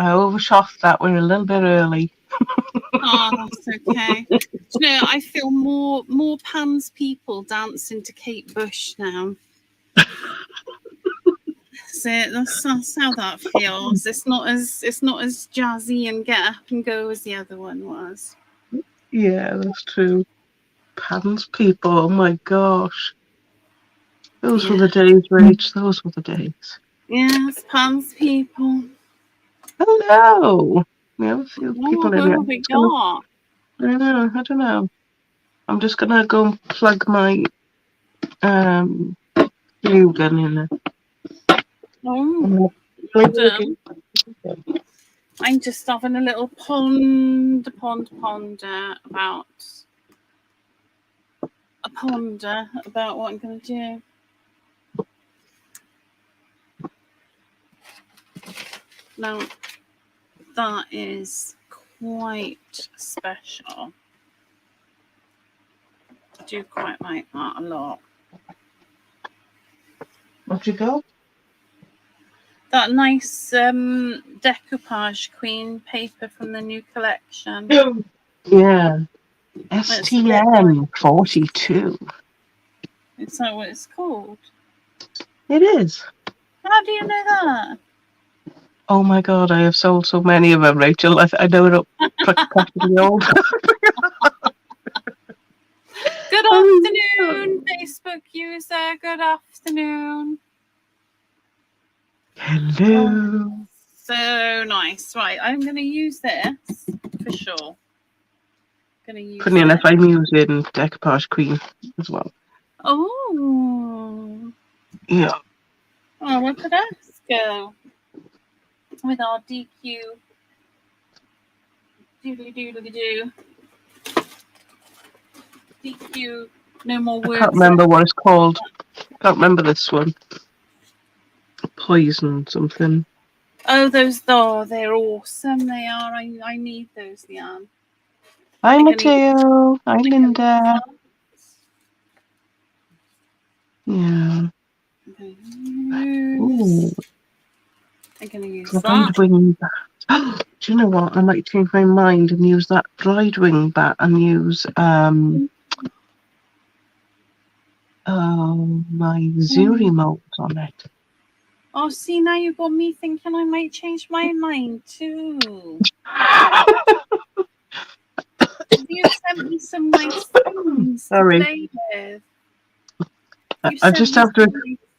I overshot that. We're a little bit early. Oh, that's okay. Do you know, I feel more Pam's people dancing to Kate Bush now. So that's how that feels. It's not as jazzy and get up and go as the other one was. Yeah, that's true. Pam's people. Oh my gosh. Those were the days, Rach. Those were the days. Yes, Pam's people. Hello. We have a few people in Who here. have we got? I don't know. I'm just gonna go and plug my glue gun in there. Oh, I'm just having a little ponder about what I'm going to do. Now, that is quite special. I do quite like that a lot. What you got? That nice decoupage queen paper from the new collection. Yeah. STM 42. Is that what it's called? It is. How do you know that? Oh my god, I have sold so many of them, Rachel. I know it up practically all. Good afternoon, Facebook user. Good afternoon. Hello. Oh, so nice. Right, I'm going to use this for sure. Funny enough, I'm using decoupage queen as well. Oh. Yeah. Oh, look at us go with our DQ. Doodly-doodly-doo. DQ. No more words. I can't remember what it's called. Can't remember this one. Poison something. Oh, those though, they're awesome. They are. I need those, Leanne. Hi, Matteo. Hi, Linda. Yeah. Ooh. I'm going to use that. Wing bat. Do you know what? I might change my mind and use that dried wing bat and use my Zuri mold on it. Oh, see, now you got me thinking I might change my mind too. You sent me some nice things to play with. I just have to.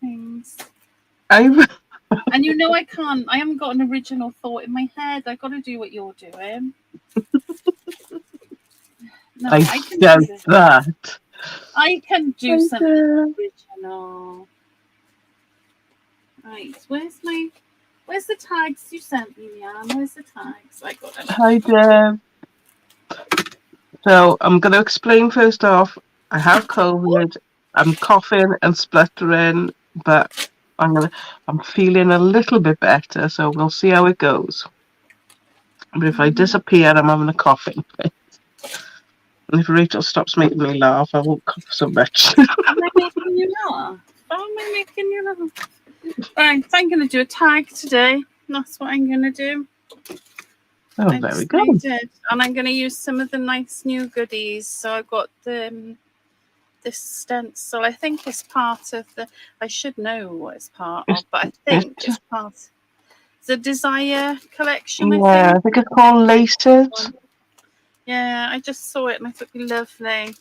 Things. And you know I can't. I haven't got an original thought in my head. I got to do what you're doing. No, I can do that. I can do something original. Right, where's the tags you sent me, Leanne? Where's the tags? I got them. Hi, Deb. So I'm going to explain first off. I have COVID. I'm coughing and spluttering, but I'm feeling a little bit better. So we'll see how it goes. But if I disappear, I'm having a coughing fit. And if Rachel stops making me laugh, I won't cough so much. Am I making you laugh? How am I making you laugh? Right, I'm going to do a tag today. That's what I'm going to do. Oh, very good. And I'm going to use some of the nice new goodies. So I've got this stencil. I think it's part of I should know what it's part of, but I think it's part of the Desire collection. Yeah, I think it's called Laces. Yeah, I just saw it and I thought it'd be lovely.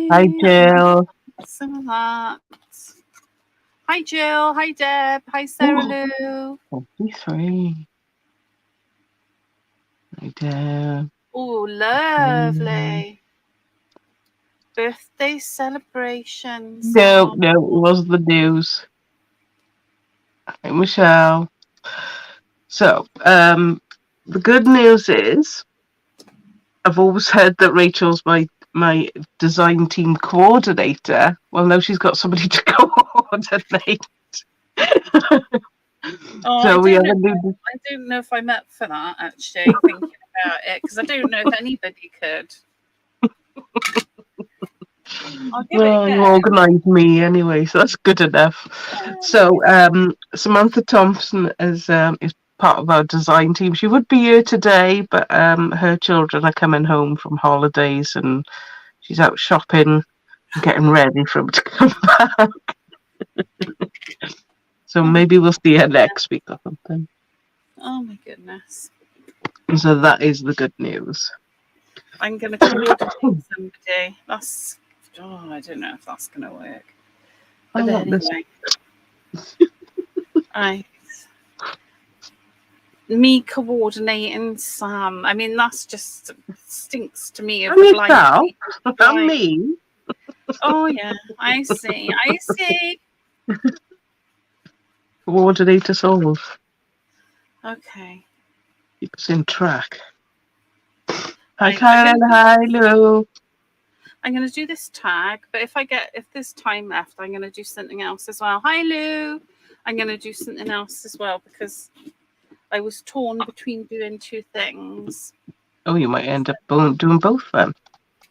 Hi, Jill. Some of that. Hi, Jill. Hi, Deb. Hi, Sarah Lou. 43. Hi, Deb. Oh, lovely. Birthday celebrations. No, it was the news. Hi, Michelle. So, the good news is, I've always heard that Rachel's my design team coordinator. Well, now she's got somebody to coordinate. So I don't know if I'm up for that, actually, thinking about it, because I don't know if anybody could. I'll give it a Well, you go. organised me anyway, so that's good enough. So, Samantha Thompson is part of our design team. She would be here today, but her children are coming home from holidays, and she's out shopping and getting ready for them to come back. So maybe we'll see her next week or something. Oh my goodness. So that is the good news. I'm going to coordinate somebody. That's, I don't know if that's going to work. But anyway, me coordinating Sam. I mean, that's just stinks to me of blind. And me. Oh yeah, I see. I see. Coordinate us all. Okay. Keep us in track. Hi, Karen. Hi, Lou. I'm going to do this tag, but if there's time left, I'm going to do something else as well. Hi, Lou. I'm going to do something else as well because I was torn between doing two things. Oh, you might end up doing both then.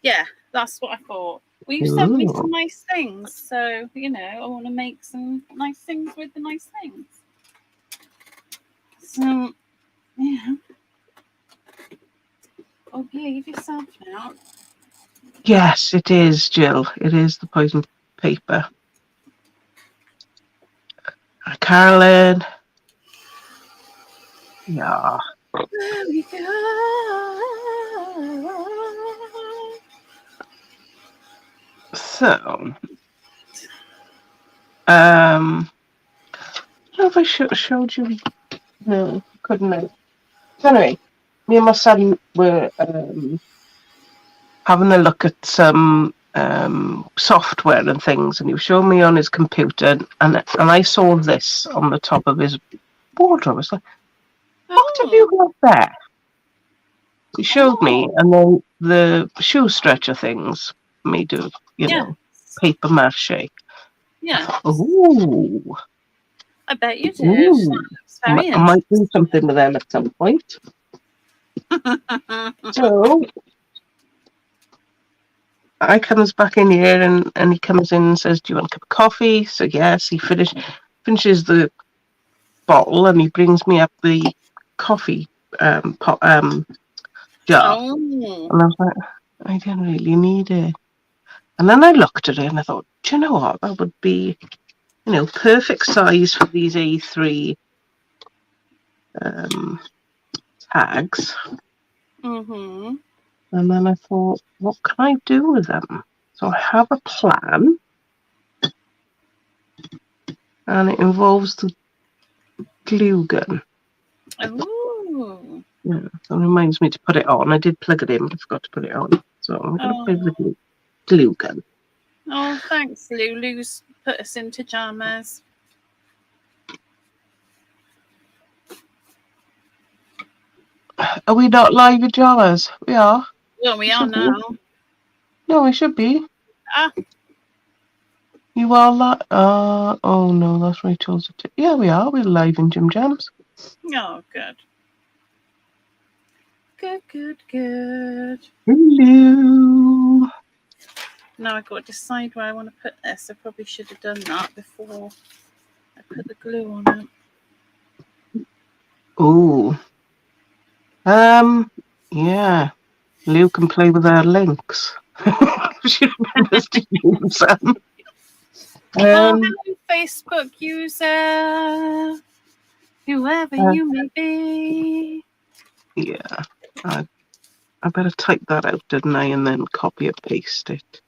Yeah, that's what I thought. Well, you sent me some nice things, so, I want to make some nice things with the nice things. So, yeah. Oh, behave yourself now. Yes, it is, Jill. It is the poison paper. Hi, Carolyn. Yeah. There we go. So, I don't know if I showed you. No, couldn't I? So anyway, me and my son were having a look at some software and things, and he was showing me on his computer, and I saw this on the top of his wardrobe. I was like, what have you got there? He showed me, and then the shoe stretcher things made of, paper mache. Yeah. Ooh. I bet you did. I might do something with them at some point. So I comes back in here and he comes in and says, do you want a cup of coffee? So yes, he finishes the bottle and he brings me up the coffee jar. Oh. And I was like, I didn't really need it. And then I looked at it and I thought, do you know what? That would be, perfect size for these A3 tags. Mm-hmm. And then I thought, what can I do with them? So I have a plan. And it involves the glue gun. Oh. Yeah, so it reminds me to put it on. I did plug it in, but I forgot to put it on. So I'm going to play with the glue gun. Oh, thanks, Lou. Lou's put us in pajamas. Are we not live in pajamas? We are. Well, we are now. No, we should be. Ah. You are live. Oh no, that's Rachel's. Yeah, we are. We're live in Jim Jams. Oh, good. Good. Hello. Now I've got to decide where I want to put this. I probably should have done that before I put the glue on it. Oh. Yeah. Lou can play with our links. She remembers to use them. Hello, Facebook user. Whoever you may be. Yeah. I better type that out, didn't I? And then copy and paste it.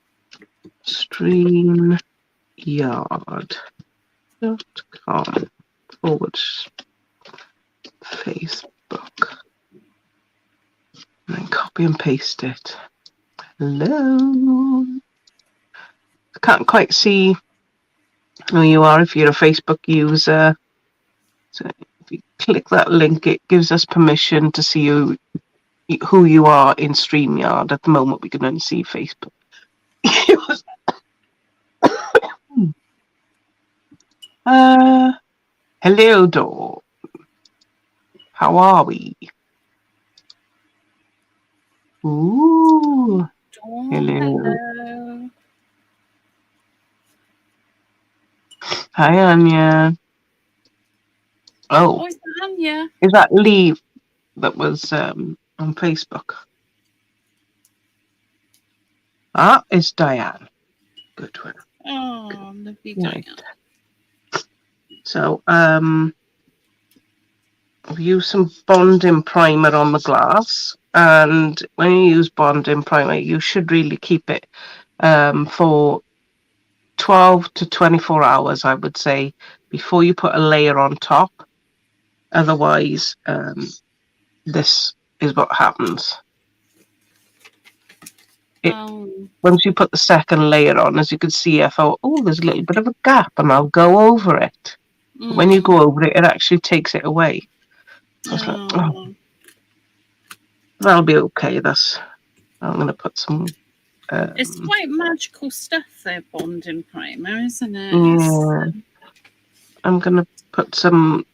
StreamYard.com / Facebook. And then copy and paste it. Hello. I can't quite see who you are if you're a Facebook user. So if you click that link, it gives us permission to see who you are in StreamYard. At the moment, we can only see Facebook. Hello, Dawn. How are we? Ooh. Hello. Hi, Anya. Oh, Oh, is that Anya? is that Lee that was on Facebook? Ah, it's Diane. Good one. Oh, lovely Right. Diane. So, I've used some bonding primer on the glass, and when you use bonding primer, you should really keep it for 12 to 24 hours, I would say, before you put a layer on top. Otherwise, this is what happens. Once you put the second layer on, as you can see, I thought, oh, there's a little bit of a gap, and I'll go over it. But when you go over it, it actually takes it away. So I was like, oh, that'll be okay. I'm going to put some. It's quite magical stuff, though, bonding primer, isn't it? Yeah. I'm going to put some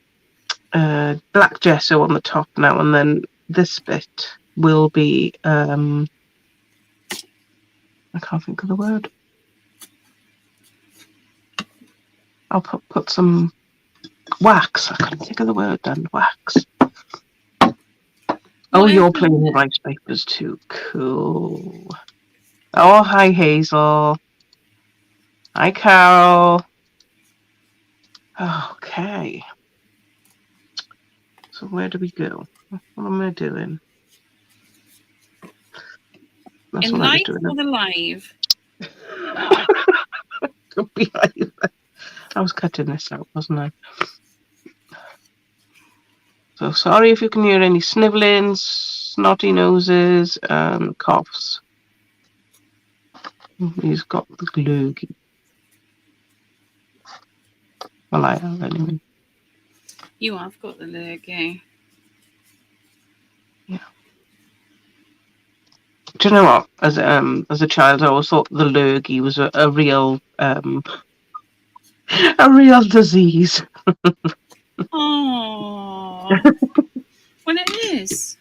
black gesso on the top now, and then this bit will be. I can't think of the word. I'll put some wax. I can't think of the word then. Wax. Oh, you're playing the rice papers too. Cool. Oh, hi, Hazel. Hi, Carol. Okay. So where do we go? What am I doing? That's in what life I was doing. or the live? Could be either. I was cutting this out, wasn't I? So sorry if you can hear any snivelling, snotty noses, and coughs. He's got the lurgy. Well, I have anyway. You have got the lurgy. Yeah. Do you know what? As a child, I always thought the lurgy was a real disease. Oh, well, it is.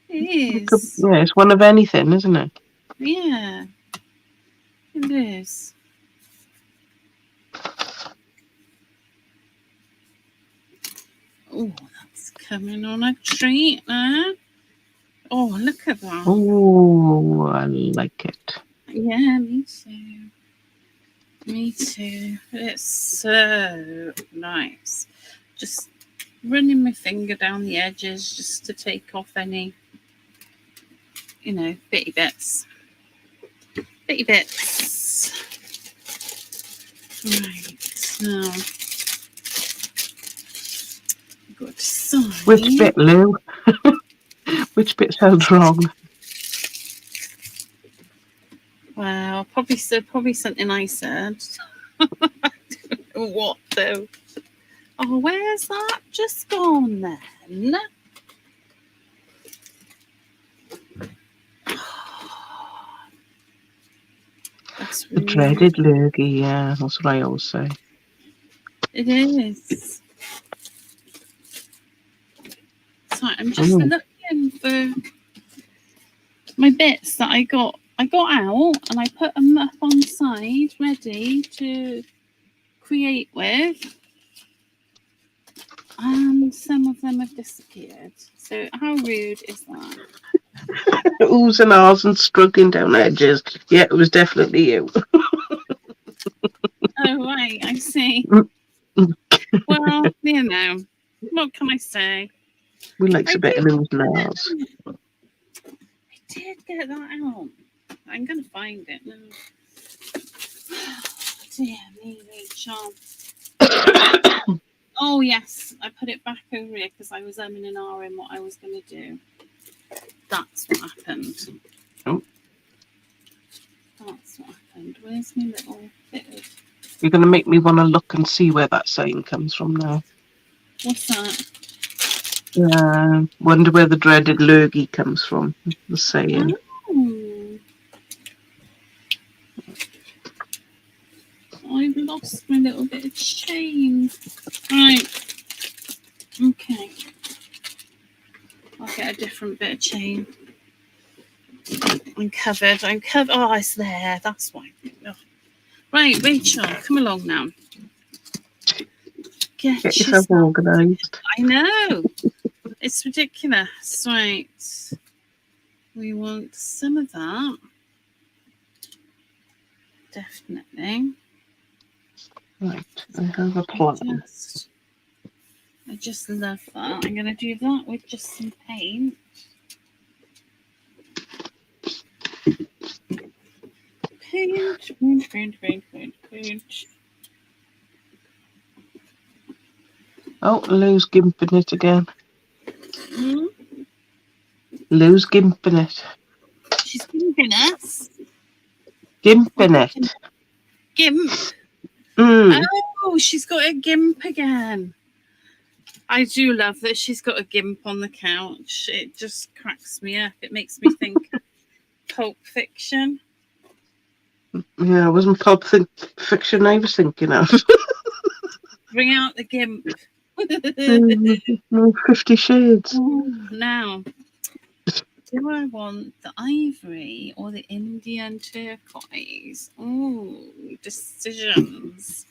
It is. Yeah, it's one of anything, isn't it? Yeah, it is. Oh, that's coming on a treat there. Oh, look at that. Oh, I like it. Yeah, me too. Me too. It's so nice. Just running my finger down the edges just to take off any, bitty bits. Bitty bits. Right, now go to side. Which bit, Lou? Which bit sounds wrong? Well, probably something I said. I don't know what though. Oh, where's that just gone then? That's The dreaded lurgy, yeah, that's what I always say. It is. So I'm just looking for my bits that I got out, and I put them up on the side ready to create with, and some of them have disappeared. So how rude is that? Oohs and ahs and stroking down edges. Yeah, it was definitely you. Oh, right, I see. Well, what can I say? We like a bit of oohs and ahs. I did get that out. I'm going to find it now. Dear me, Rachel. Oh, yes. I put it back over here because I was umming and ahhing what I was going to do. That's what happened. Oh. That's what happened. Where's my little bit of... You're going to make me want to look and see where that saying comes from now. What's that? Wonder where the dreaded lurgy comes from, the saying. Oh. I've lost my little bit of chain. Right. Okay. I'll get a different bit of chain. I'm covered. Oh, it's there. That's why. Oh. Right, Rachel, come along now. Get yourself organised. I know. It's ridiculous. Right. We want some of that. Definitely. Right. I have a plan. I just love that. I'm going to do that with just some paint. Paint. Oh, Lou's gimping it again. Hmm? Lou's gimping it. She's gimping us. Gimping it. Gimp. Oh, she's got a gimp again. I do love that she's got a gimp on the couch. It just cracks me up. It makes me think of Pulp Fiction. Yeah, it wasn't Pulp Fiction I was thinking of. Bring out the gimp. 50 Shades. Now, do I want the ivory or the Indian turquoise? Oh, decisions.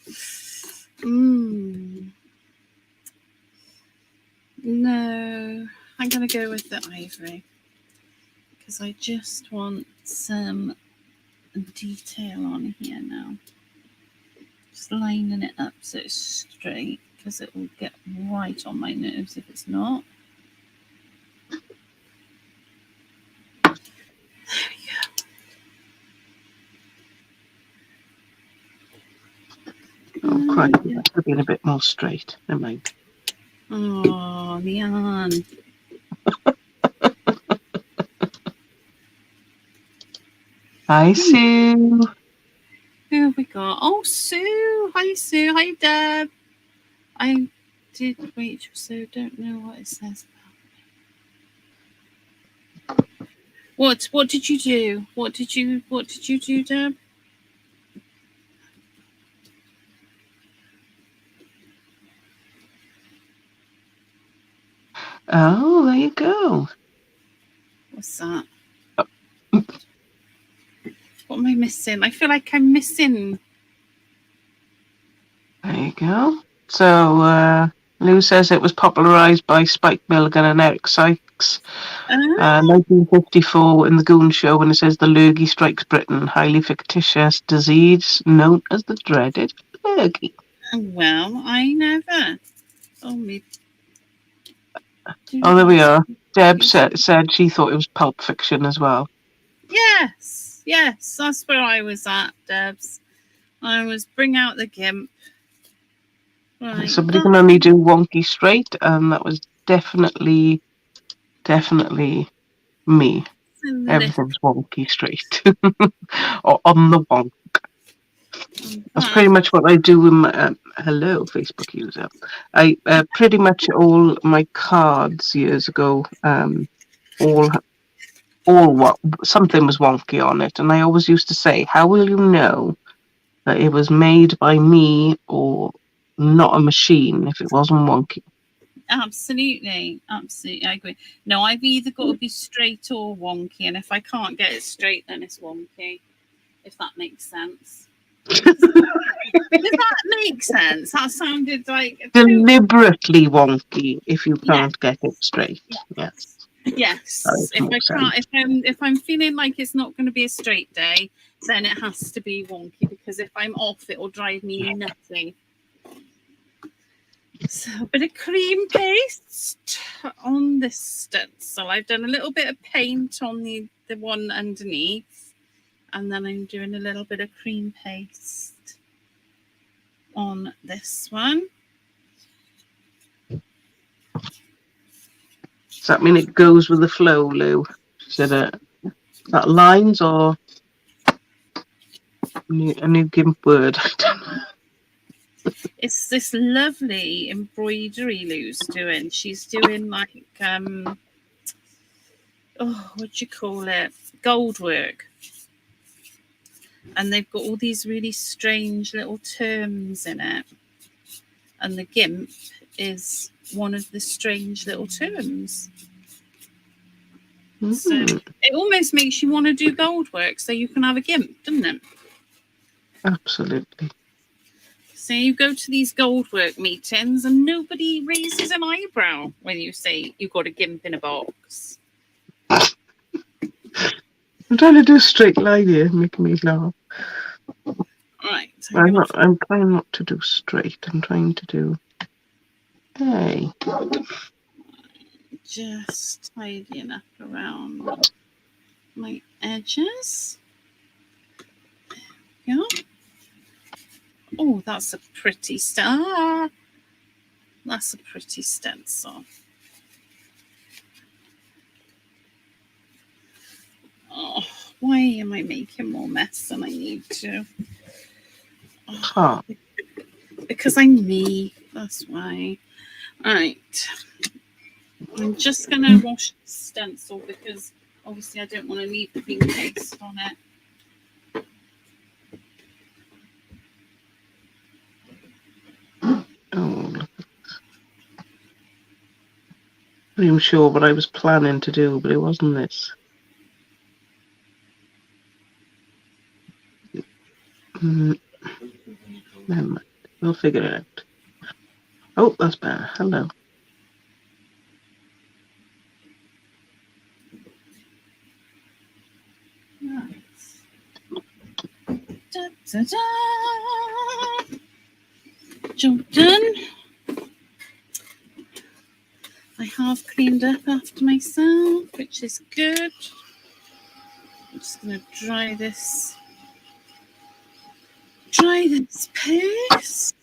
No, I'm going to go with the ivory because I just want some detail on here now. Just lining it up so it's straight because it will get right on my nerves if it's not. There we go. Oh, crikey, that could have been a bit more straight. Never mind. Oh, Leanne. Hi, Sue. Who have we got? Oh, Sue. Hi, Sue. Hi, Deb. I did Rachel, so don't know what it says about me. What did you do? What did you do, Deb? Oh, there you go. What's that? What am I missing? I feel like I'm missing. There you go. So, Lou says it was popularised by Spike Milligan and Eric Sykes. 1954 in the Goon Show, when it says the lurgy strikes Britain, highly fictitious disease known as the dreaded lurgy. Well, I never. Oh, me. Oh, there we are. Deb said she thought it was Pulp Fiction as well. Yes, that's where I was at, Debs. I was bring out the gimp. Right. Somebody can only do wonky straight, and that was definitely me. Everything's wonky straight. Or on the wonk. That's pretty much what I do with my hello Facebook user. I pretty much all my cards years ago, all what something was wonky on it, and I always used to say, "How will you know that it was made by me or not a machine if it wasn't wonky?" Absolutely, I agree. No, I've either got to be straight or wonky, and if I can't get it straight, then it's wonky. If that makes sense. Does that make sense? That sounded like deliberately wonky if you can't get it straight. Yes. If I'm feeling like it's not going to be a straight day, then it has to be wonky, because if I'm off, it will drive me nutty. So a bit of cream paste on this stencil. I've done a little bit of paint on the one underneath, and then I'm doing a little bit of cream paste on this one. Does that mean it goes with the flow, Lou? Is it that lines or a new gimp word? It's this lovely embroidery Lou's doing. She's doing like what do you call it? Gold work. And they've got all these really strange little terms in it. And the gimp is one of the strange little terms. So it almost makes you want to do gold work so you can have a gimp, doesn't it? Absolutely. So you go to these goldwork meetings and nobody raises an eyebrow when you say you got a gimp in a box. I'm trying to do a straight line here, making me laugh. Right. I'm trying not to do straight. I'm trying to do. Hey. Just tidying up around my edges. Yeah. Oh, that's a pretty star. That's a pretty stencil. Oh, why am I making more mess than I need to? Oh, because I'm me. That's why. All right. I'm just going to wash the stencil because obviously I don't want to leave the pink paste on it. Oh, look. I'm not even sure what I was planning to do, but it wasn't this. Never mind. We'll figure it out. Oh, that's better. Hello. Da, da, da. Job done. I have cleaned up after myself, which is good. I'm just going to dry this paste.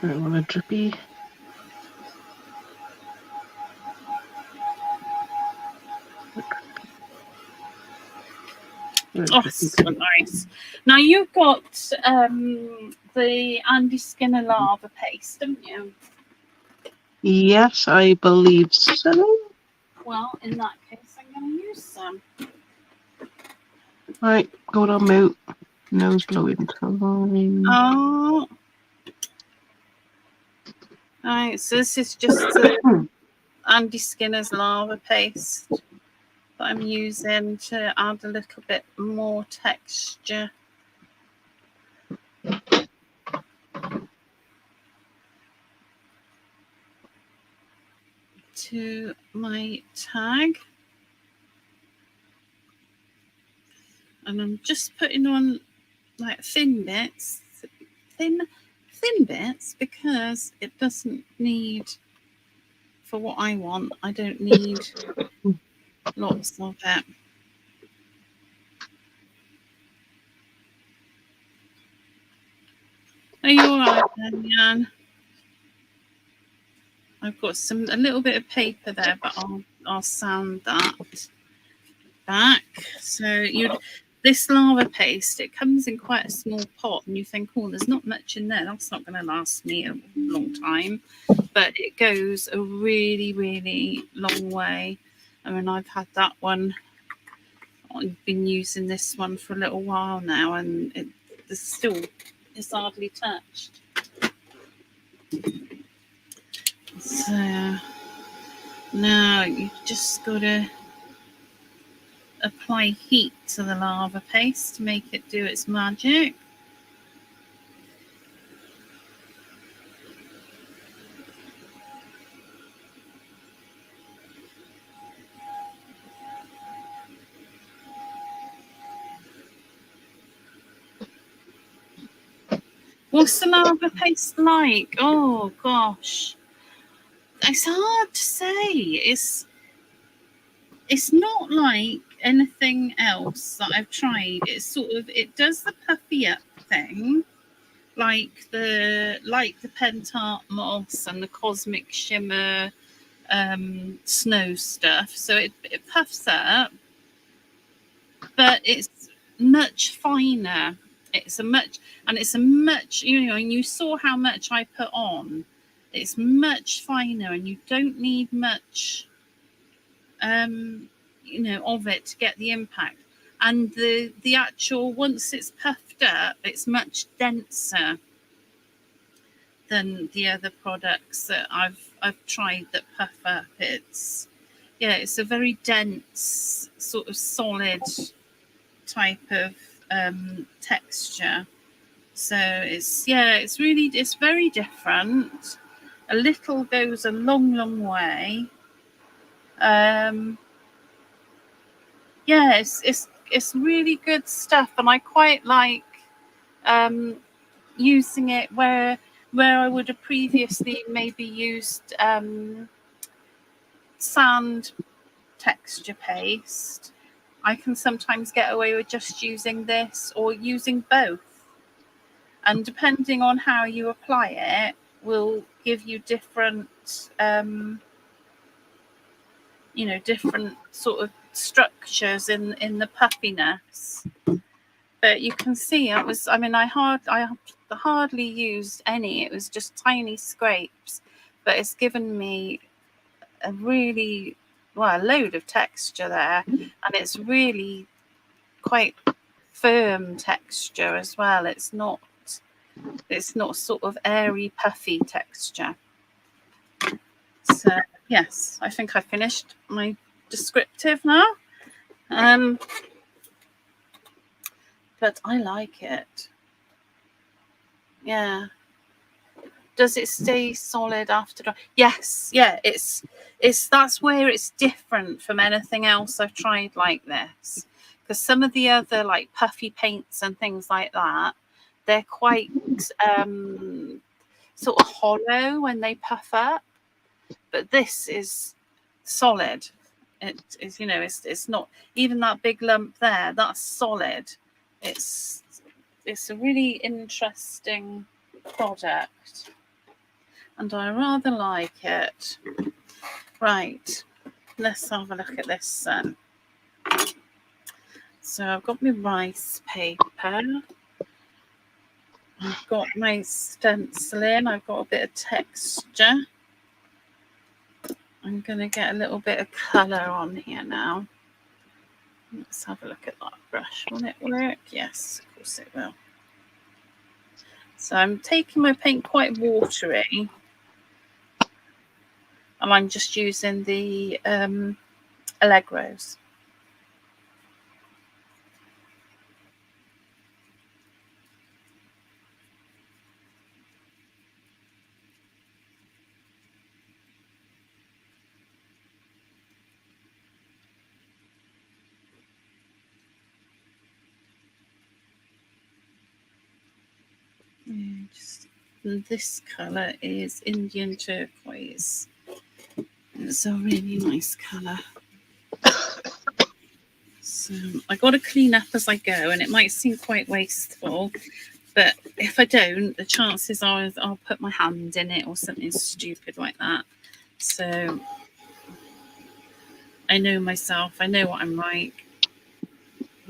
Don't want a drippy. Oh, so nice. Now you've got the Andy Skinner lava paste, haven't you? Yes, I believe so. Well, in that case, I'm going to use some. Right, go on mute. Nose blowing time. Oh. Alright, so this is just the Andy Skinner's lava paste that I'm using to add a little bit more texture. To my tag. And I'm just putting on like thin bits, thin bits, because it doesn't need, for what I want, I don't need lots of it. Are you all right then, Jan? I've got a little bit of paper there, but I'll sand that back. So this lava paste, it comes in quite a small pot, and you think, oh, there's not much in there. That's not going to last me a long time, but it goes a really, really long way. I mean, I've had that one. I've been using this one for a little while now, and it's hardly touched. So now you've just got to apply heat to the lava paste to make it do its magic. What's the lava paste like? Oh gosh, it's hard to say. It's not like anything else that I've tried. It does the puffy up thing, like the pentart moss and the cosmic shimmer snow stuff. So it puffs up, but it's much finer It's a much, and you saw how much I put on. It's much finer, and you don't need much, of it to get the impact. And the actual, once it's puffed up, it's much denser than the other products that I've tried that puff up. It's a very dense, sort of solid type of texture. So it's very different. A little goes a long way. It's really good stuff, and I quite like using it where I would have previously maybe used sand texture paste. I can sometimes get away with just using this or using both. And depending on how you apply it, will give you different, different sort of structures in the puffiness. But you can see I hardly used any. It was just tiny scrapes, but it's given me a really a load of texture there, and it's really quite firm texture as well. It's not sort of airy, puffy texture. So yes, I think I finished my descriptive now. But I like it. Yeah. Does it stay solid after dry? Yes. Yeah. It's that's where it's different from anything else I've tried like this. Because some of the other like puffy paints and things like that, they're quite sort of hollow when they puff up. But this is solid. It is, it's not even that big lump there. That's solid. It's a really interesting product, and I rather like it. Right, let's have a look at this then. So I've got my rice paper. I've got my stenciling. I've got a bit of texture. I'm going to get a little bit of colour on here now. Let's have a look at that brush. Will it work? Yes, of course it will. So I'm taking my paint quite watery. And I'm just using the Allegros. This colour is Indian turquoise. It's a really nice colour. So I got to clean up as I go, and it might seem quite wasteful, but if I don't, the chances are I'll put my hand in it or something stupid like that. So I know myself, I know what I'm like.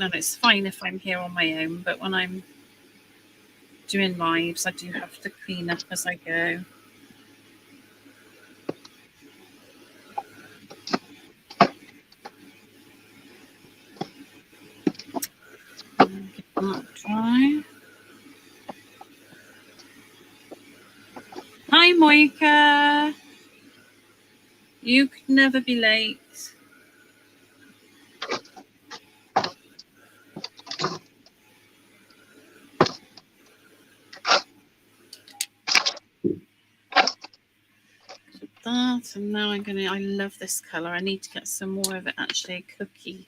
And it's fine if I'm here on my own, but when I'm doing lives, I do have to clean up as I go. Get that dry. Hi, Moika. You could never be late. That, and now I love this color. I need to get some more of it actually. Cookie.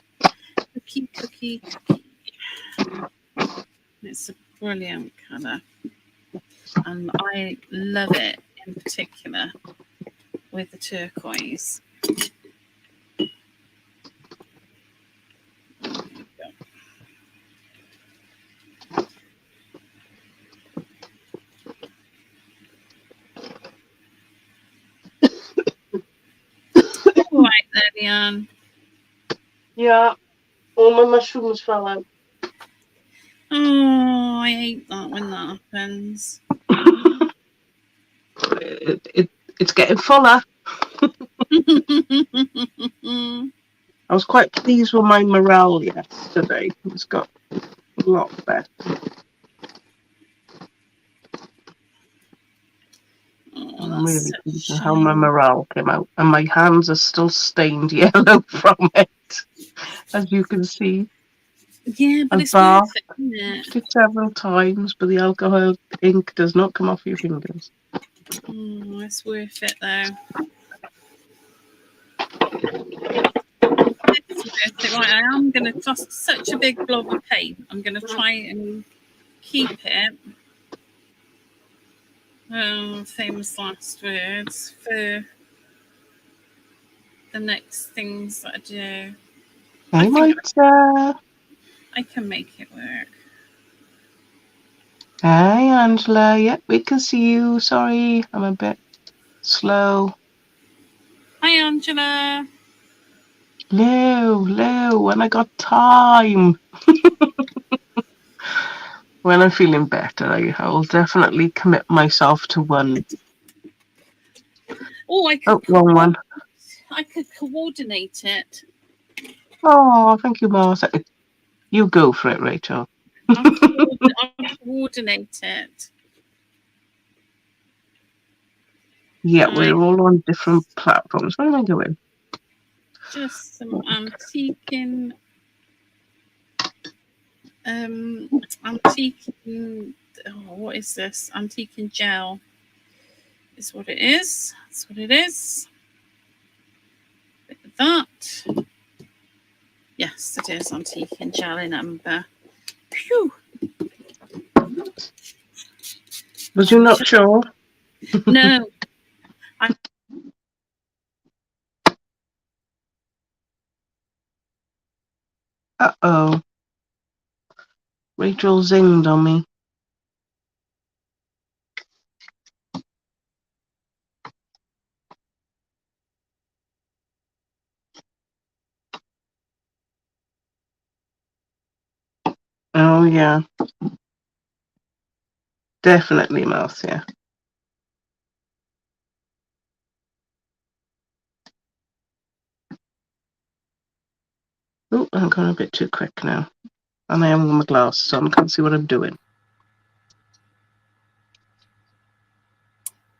It's a brilliant color, and I love it in particular with the turquoise. All right there, Leanne. Yeah, all my mushrooms fell out. Oh, I hate that when that happens. It's getting fuller. I was quite pleased with my morale yesterday. It's got a lot better. Oh, I'm really such pleased a with how my shame. morale came out. And my hands are still stained yellow from it, as you can see. Yeah, but I've it's worth it, isn't bathed it? it several times, but the alcohol ink does not come off your fingers. Oh, it's worth it though. It's worth it. Right, I am going to toss such a big blob of paint. I'm going to try and keep it. Famous last words for the next things that I do. I might. I can make it work. Hi, Angela. Yep, we can see you. Sorry, I'm a bit slow. Hi, Angela. No, when I got time. When I'm feeling better, I will definitely commit myself to one. Oh, wrong one. I could coordinate it. Oh, thank you, Martha. You go for it, Rachel. I'll coordinate it. Yeah, we're all on different platforms. Where am I going? Just some antiquing. Antiquing. Oh, what is this? Antiquing gel. Is what it is. That's what it is. Bit of that. Yes, it is antiquing gel in amber. Phew. Was you not sure? No. Uh-oh. Rachel zinged on me. Oh, yeah. Definitely, Marcia. Oh, I'm going a bit too quick now. And I am with my glasses on. Can't see what I'm doing.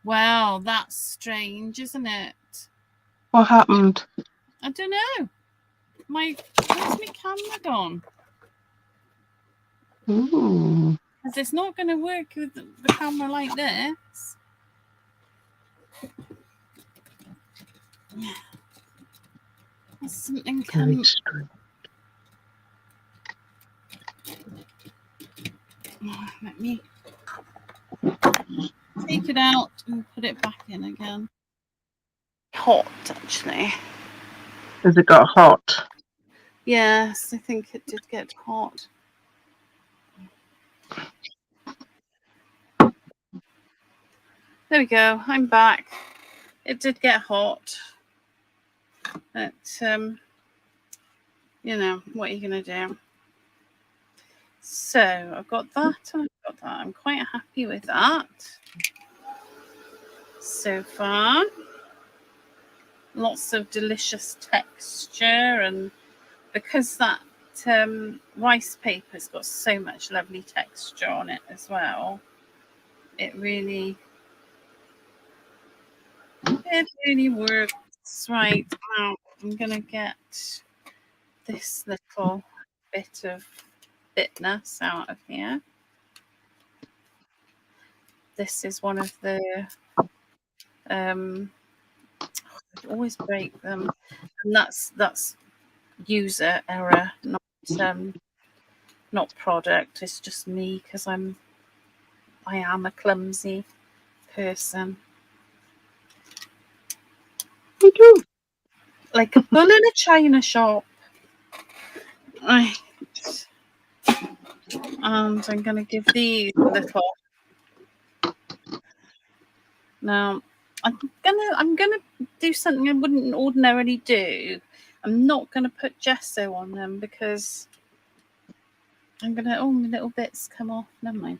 Wow, that's strange, isn't it? What happened? I don't know. Where's my camera gone? Ooh. Because it's not going to work with the camera like this. There's something coming. Let me take it out and put it back in again. Hot, actually. Has it got hot? Yes, I think it did get hot. There we go. I'm back. It did get hot. But, you know, what are you going to do? So I've got that and I've got that. I'm quite happy with that so far. Lots of delicious texture, and because that rice paper's got so much lovely texture on it as well, it really works. Right, now I'm gonna get this little bit of bitness out of here. This is one of the I always break them, and that's user error, not product. It's just me because I am a clumsy person. Me too. Like a bull in a china shop. Right. And I'm gonna give these a little. Now I'm gonna do something I wouldn't ordinarily do. I'm not gonna put gesso on them because I'm going to, oh, my little bits come off. Never mind.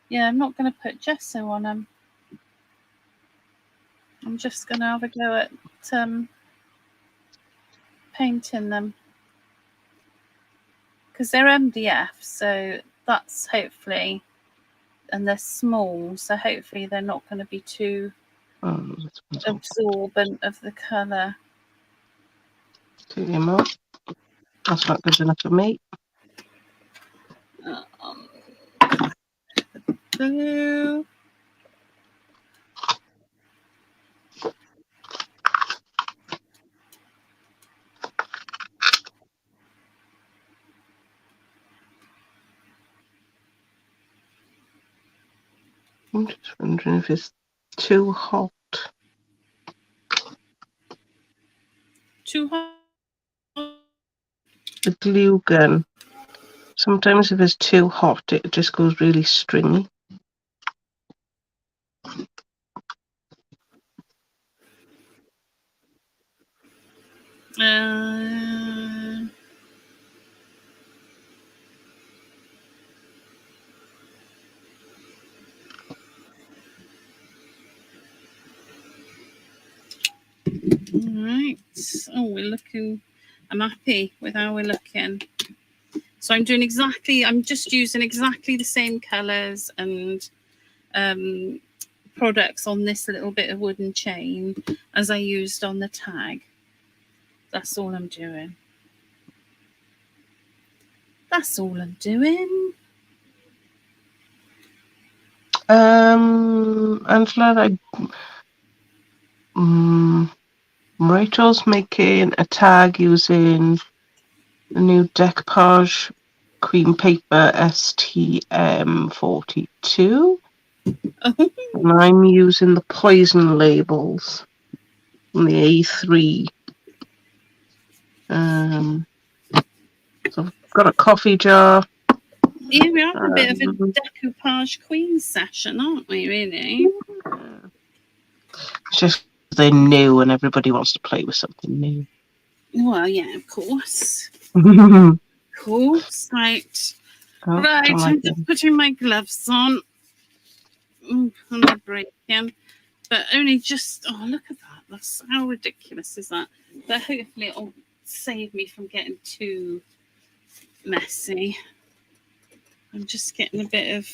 Yeah, I'm not going to put gesso on them. I'm just going to have a go at painting them. Because they're MDF, so that's hopefully, and they're small, so hopefully they're not going to be too absorbent of the colour. That's not good enough for me. Blue. I'm just wondering if it's too hot. Too hot? The glue gun. Sometimes if it's too hot, it just goes really stringy. Right. Oh, we're looking. I'm happy with how we're looking. So I'm just using exactly the same colours and products on this little bit of wooden chain as I used on the tag. That's all I'm doing. That's all I'm doing. Angela, Rachel's making a tag using the new decoupage cream paper STM42. Oh. And I'm using the poison labels from the A3. So I've got a coffee jar. Yeah, we have a bit of a decoupage queen session, aren't we, really? It's just they're new and everybody wants to play with something new. Well, yeah, of course. Of course. Right. Oh, right, I'm just putting my gloves on. I'm breaking. But only just, oh, look at that. That's, how ridiculous is that? But hopefully it'll save me from getting too messy. I'm just getting a bit of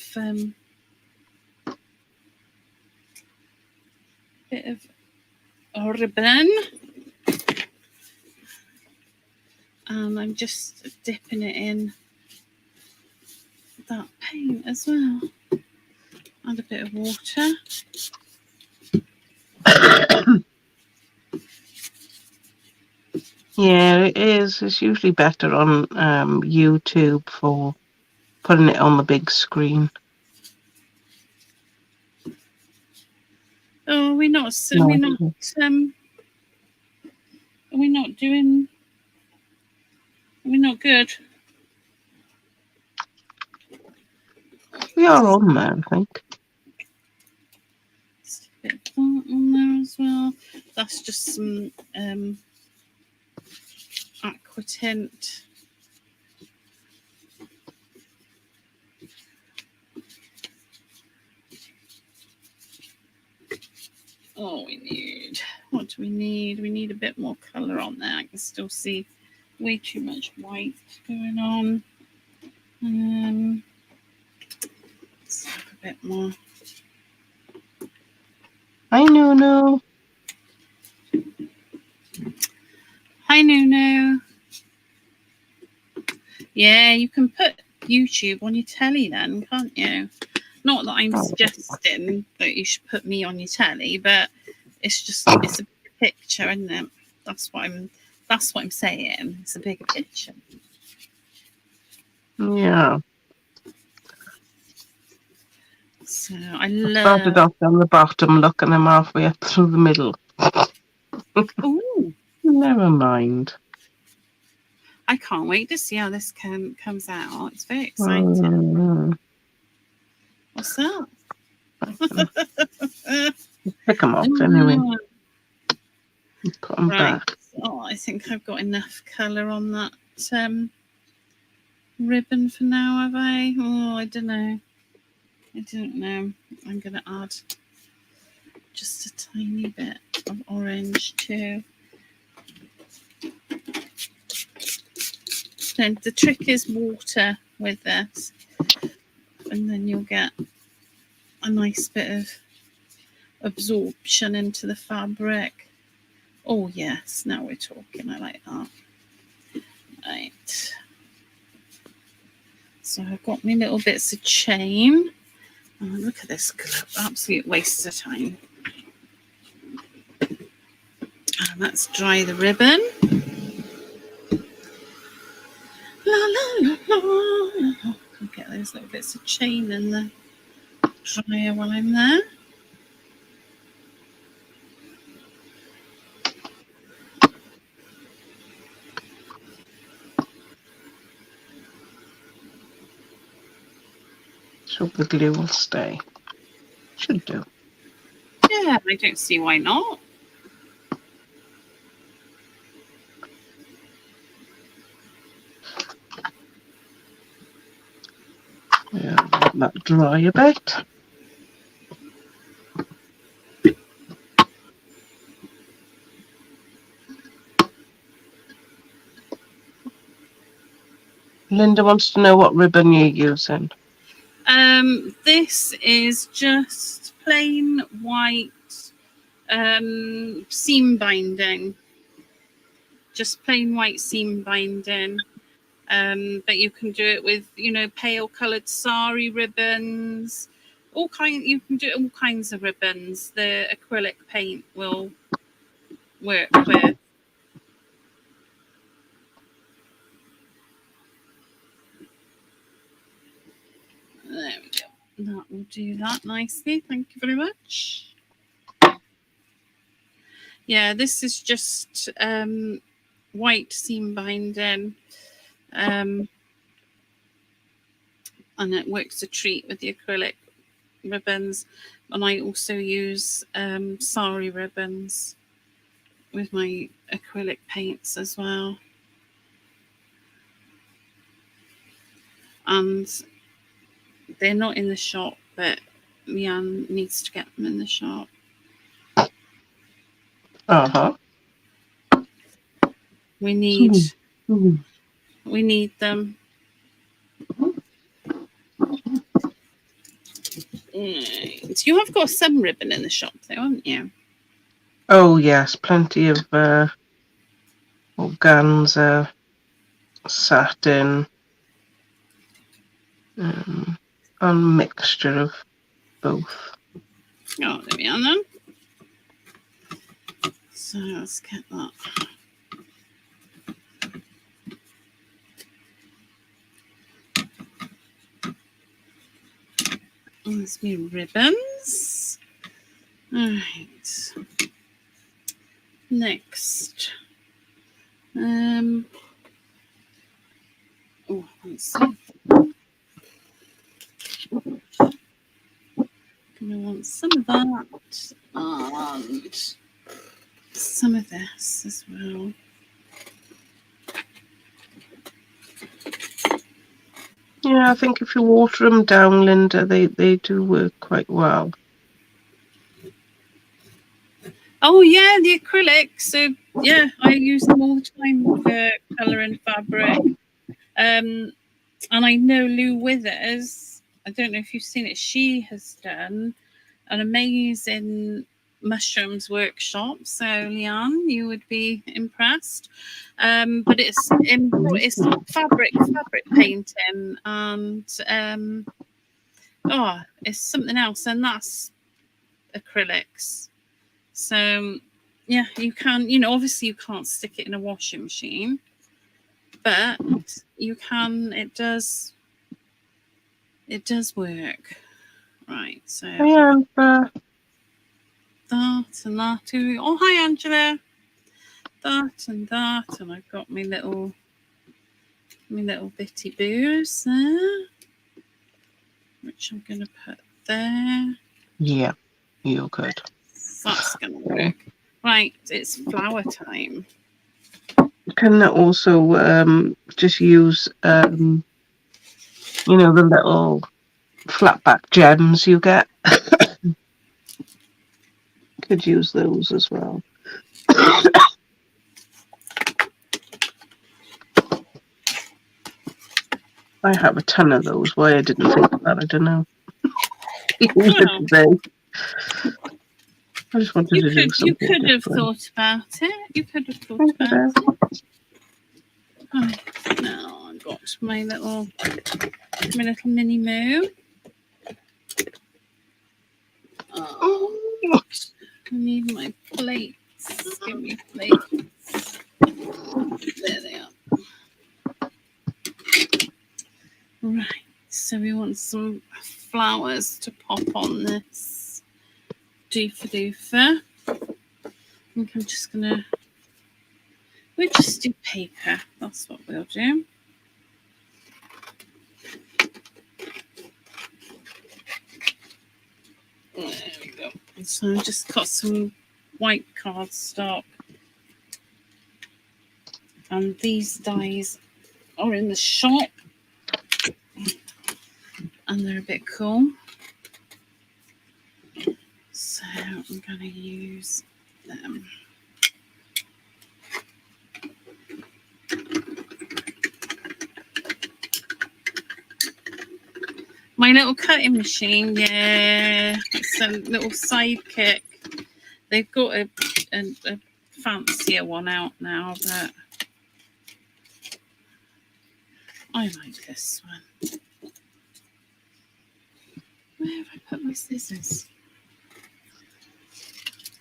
ribbon. And I'm just dipping it in that paint as well. Add a bit of water. Yeah, it is. It's usually better on YouTube for putting it on the big screen. Oh, we're not good. We are on there, I think. Just a bit of that on there as well. That's just some aqua tint. Oh, what do we need? We need a bit more colour on there. I can still see way too much white going on. Let's have a bit more. Hi, Nuno. Hi, Nuno. Yeah, you can put YouTube on your telly then, can't you? Not that I'm suggesting that you should put me on your telly, but it's a bigger picture, isn't it? That's what I'm saying. It's a bigger picture. Yeah. So I started off on the bottom, looking I'm halfway up through the middle. Ooh. Never mind. I can't wait to see how this comes out. It's very exciting. What's that? Pick them off anyway. Put them back. Oh, I think I've got enough colour on that ribbon for now, have I? Oh, I don't know. I don't know. I'm going to add just a tiny bit of orange too. So the trick is water with this, and then you'll get a nice bit of absorption into the fabric. Oh yes, now we're talking. I like that. Right. So I've got my little bits of chain. Oh, look at this glue. Absolute waste of time. And let's dry the ribbon. La, la, la, la. I'll get those little bits of chain in the dryer while I'm there. So the glue will stay. Should do. Yeah, I don't see why not. Yeah, let that dry a bit. Linda wants to know what ribbon you're using. This is just plain white seam binding. Just plain white seam binding. But you can do it with, pale coloured sari ribbons. You can do all kinds of ribbons. The acrylic paint will work with. There we go. That will do that nicely. Thank you very much. Yeah, this is just white seam binding. And it works a treat with the acrylic ribbons. And I also use sari ribbons with my acrylic paints as well. And they're not in the shop, but Leanne needs to get them in the shop. Uh-huh. We need them. Right. You have got some ribbon in the shop though, haven't you? Oh yes, plenty of organza, satin, a mixture of both. Oh, there we are then. So let's get that. There's my ribbons. All right. Next. Oh, let's see. Gonna want some of that and some of this as well. Yeah, I think if you water them down, Linda, they do work quite well. Oh yeah, the acrylics. So yeah, I use them all the time for colouring fabric. And I know Lou Withers, I don't know if you've seen it, she has done an amazing mushrooms workshop. So Leanne, you would be impressed. But it's fabric painting, and it's something else, and that's acrylics. So yeah, you can, obviously you can't stick it in a washing machine, but you can. It does work. Right. So Yeah, that and that too. Oh, hi Angela. That and that, and I've got my little bitty boos there, which I'm going to put there. yeah, you're good. That's going to work. Right, it's flower time. You can also just use You know, the little flatback gems you get. Could use those as well. I have a ton of those. Why I didn't think of that, I don't know. Use it Well, today. I just wanted to do you something could have different. thought about it. You could have thought about it. Oh, now I've got my little mini moo. Oh, I need my plates. Give me plates. There they are. Right. So we want some flowers to pop on this doofer. I think I'm just gonna. We'll just do paper. That's what we'll do. There we go. So I just got some white cardstock. And these dies are in the shop. And they're a bit cool. So I'm going to use them. My little cutting machine, yeah, it's a little sidekick. They've got a fancier one out now, but I like this one. Where have I put my scissors?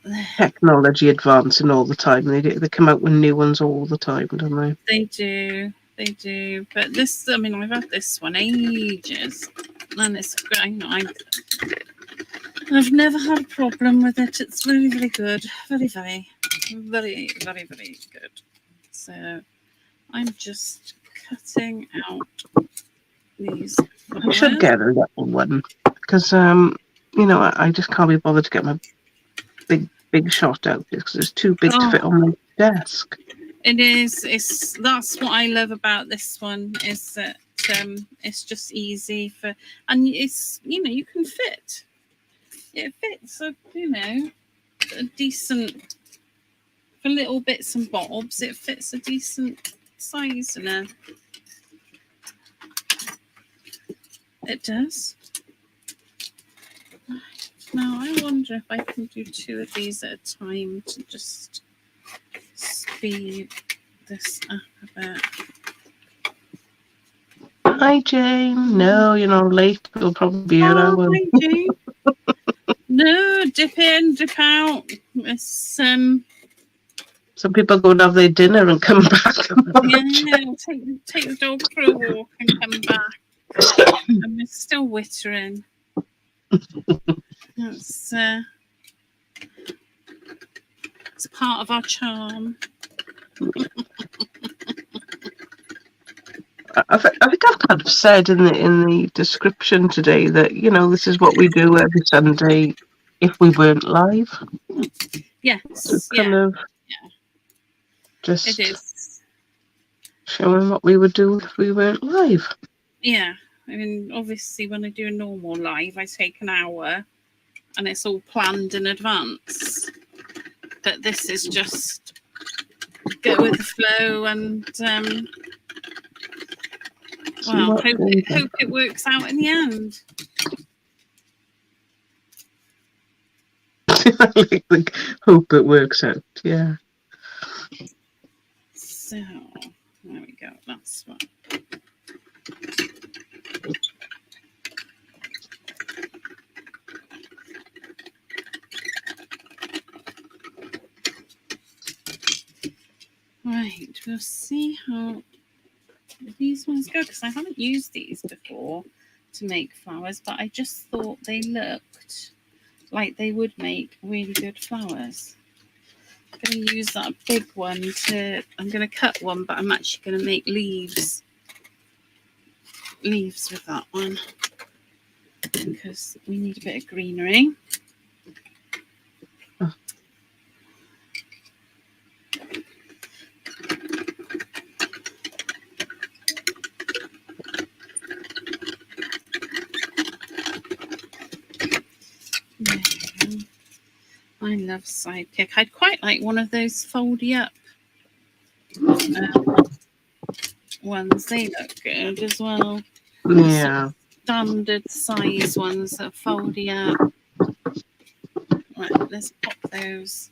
There. Technology advancing all the time. They come out with new ones all the time, don't they? They do. They do. But this, I mean, I've had this one ages. And it's great. I've never had a problem with it. It's very, very good. Very, very, very, very, very good. So I'm just cutting out these. I should get a little one because, you know, I just can't be bothered to get my big shot out because it's too big to fit on my desk. It is. That's what I love about this one is that it's just easy and it's, you know, you can fit. It fits a decent, for little bits and bobs. It fits a decent size in a. It does. Now I wonder if I can do 2 of these at a time to just speed this up a bit. Hi, Jane. No, you're not late. It'll probably be an hour. Hi, Jane. No, dip in, dip out. It's Some people go and have their dinner and come back. Yeah, take the dog for a walk and come back. And it's still wittering. It's part of our charm. I think I've kind of said in the description today that, you know, this is what we do every Sunday if we weren't live. Yes, so kind of just it is showing what we would do if we weren't live. Yeah, I mean, obviously, when I do a normal live, I take an hour, and it's all planned in advance. But this is just go with the flow and. Well, hope it works out in the end. Hope it works out, yeah. So, there we go. That's one. Right, we'll see how these ones go, because I haven't used these before to make flowers, but I just thought they looked like they would make really good flowers. I'm going to use that big one I'm going to cut one, but I'm actually going to make leaves with that one because we need a bit of greenery. I love Sidekick. I'd quite like one of those foldy up ones. They look good as well. Yeah. Standard size ones that foldy up. Right, let's pop those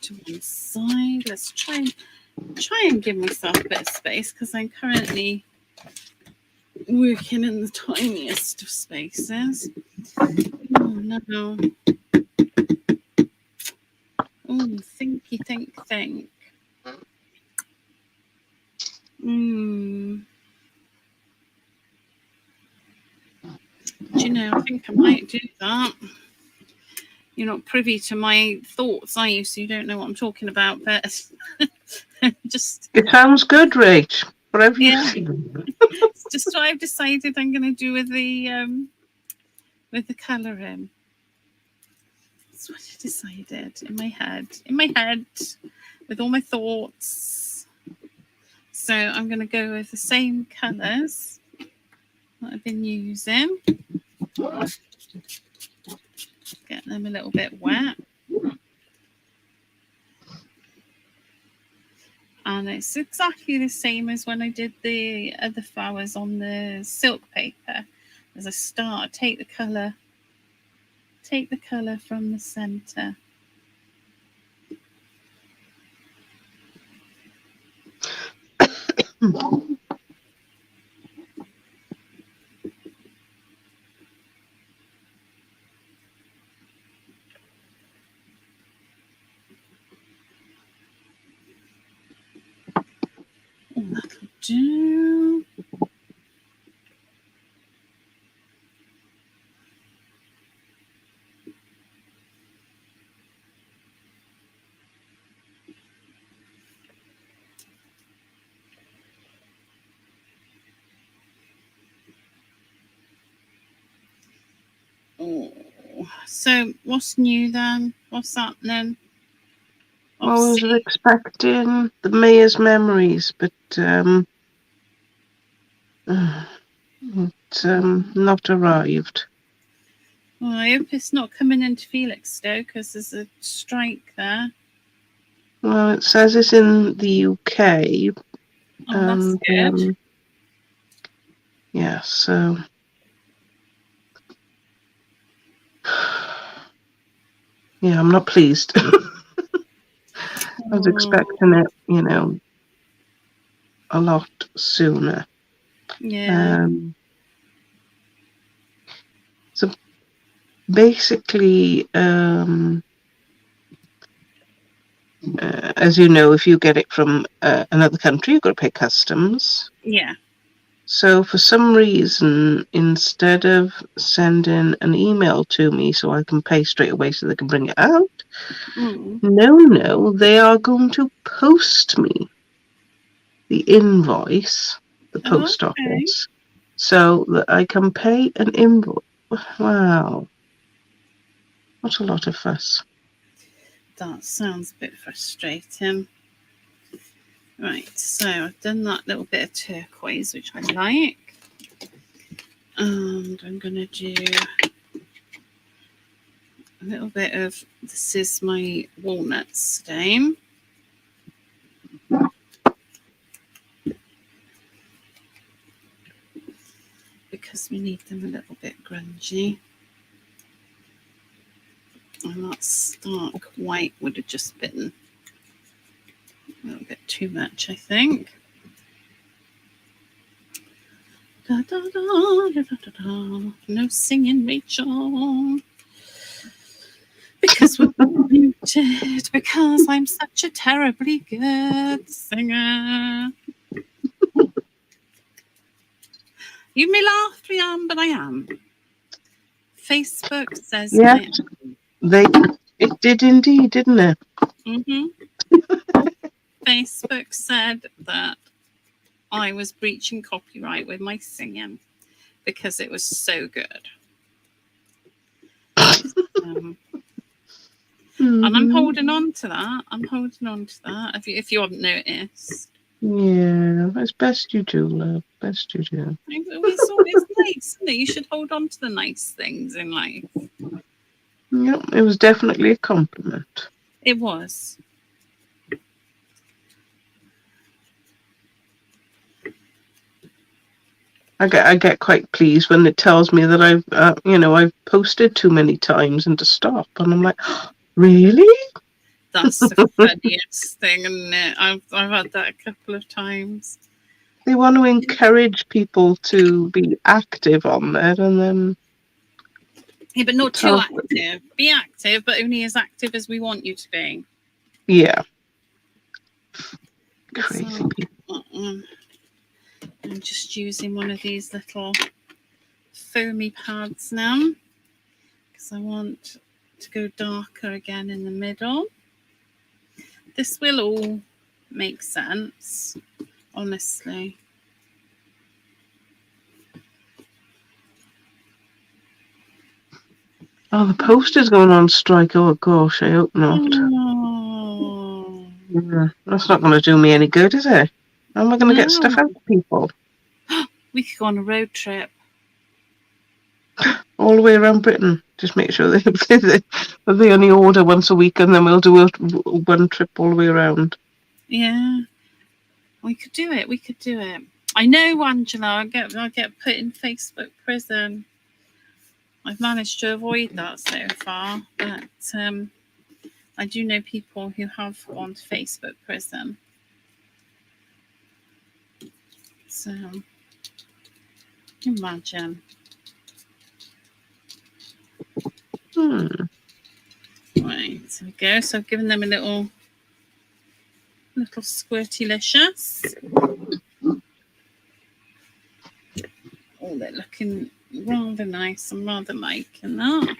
to one side. Let's try and give myself a bit of space because I'm currently working in the tiniest of spaces. Oh no. Oh, thinky think. Do you know, I think I might do that. You're not privy to my thoughts, are you? So you don't know what I'm talking about, but just... It sounds good, Rach. Whatever you feel. It's just what I've decided I'm going to do with the colouring. That's what I decided in my head, with all my thoughts. So I'm going to go with the same colours that I've been using. Get them a little bit wet. And it's exactly the same as when I did the other flowers on the silk paper. As I start, take the colour from the centre. That'll do. Oh, so what's new then? What's happening? I was expecting the Mayor's Memories, but it's not arrived. Well, I hope it's not coming into Felix though, because there's a strike there. Well, it says it's in the UK. Oh, that's good. Yeah, so yeah, I'm not pleased. I was expecting it, a lot sooner. Yeah. So basically, as you know, if you get it from another country, you've got to pay customs. Yeah. So for some reason, instead of sending an email to me so I can pay straight away so they can bring it out, no, they are going to post me the invoice, the post office, so that I can pay an invoice. Wow. What a lot of fuss. That sounds a bit frustrating. Right, so I've done that little bit of turquoise, which I like. And I'm going to do a little bit of, this is my walnut stain. Because we need them a little bit grungy. And that stark white would have just been a little bit too much, I think. Da, da, da, da, da, da. No singing, Rachel. Because we're muted. Because I'm such a terribly good singer. You may laugh, Leanne, but I am. Facebook says I am. It did indeed, didn't it? Facebook said that I was breaching copyright with my singing because it was so good. And I'm holding on to that. If you haven't noticed. Yeah, it's best you do, love. Best you do. It's always nice, isn't it? You should hold on to the nice things in life. Yep, it was definitely a compliment. It was. I get quite pleased when it tells me that I've posted too many times and to stop, and I'm like, really? That's the funniest thing, isn't it? I've had that a couple of times. They want to encourage people to be active on there, and then Yeah, but not too active. Be active, but only as active as we want you to be. Yeah. Crazy people. I'm just using one of these little foamy pads now because I want to go darker again in the middle. This will all make sense, honestly. Oh, the poster's going on strike. Oh gosh, I hope not. Oh. Yeah, that's not going to do me any good, is it? How am I going to get stuff out to people? We could go on a road trip. All the way around Britain. Just make sure they only order once a week, and then we'll do one trip all the way around. Yeah, we could do it. We could do it. I know, Angela. I'll get put in Facebook prison. I've managed to avoid that so far, but I do know people who have gone to Facebook prison. So, imagine. Right, there we go. So I've given them a little squirty-licious. Oh, they're looking rather nice. I'm rather liking that.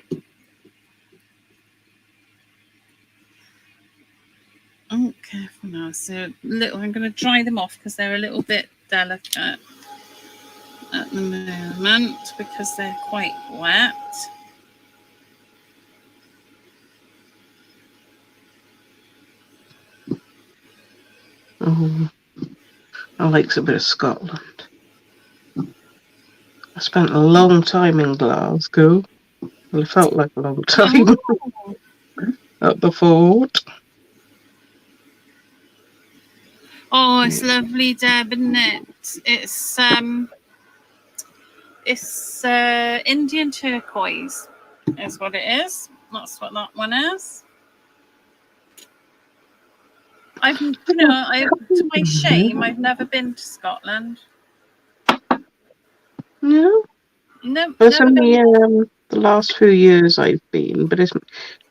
Oh, careful now. So I'm going to dry them off because they're a little bit delicate at the moment because they're quite wet. Oh, I like a bit of Scotland. I spent a long time in Glasgow. Well, it felt like a long time at the fort. Oh, it's lovely, Deb, isn't it? It's Indian turquoise is what it is. That's what that one is. To my shame, I've never been to Scotland. No? No, It's only the last few years I've been, but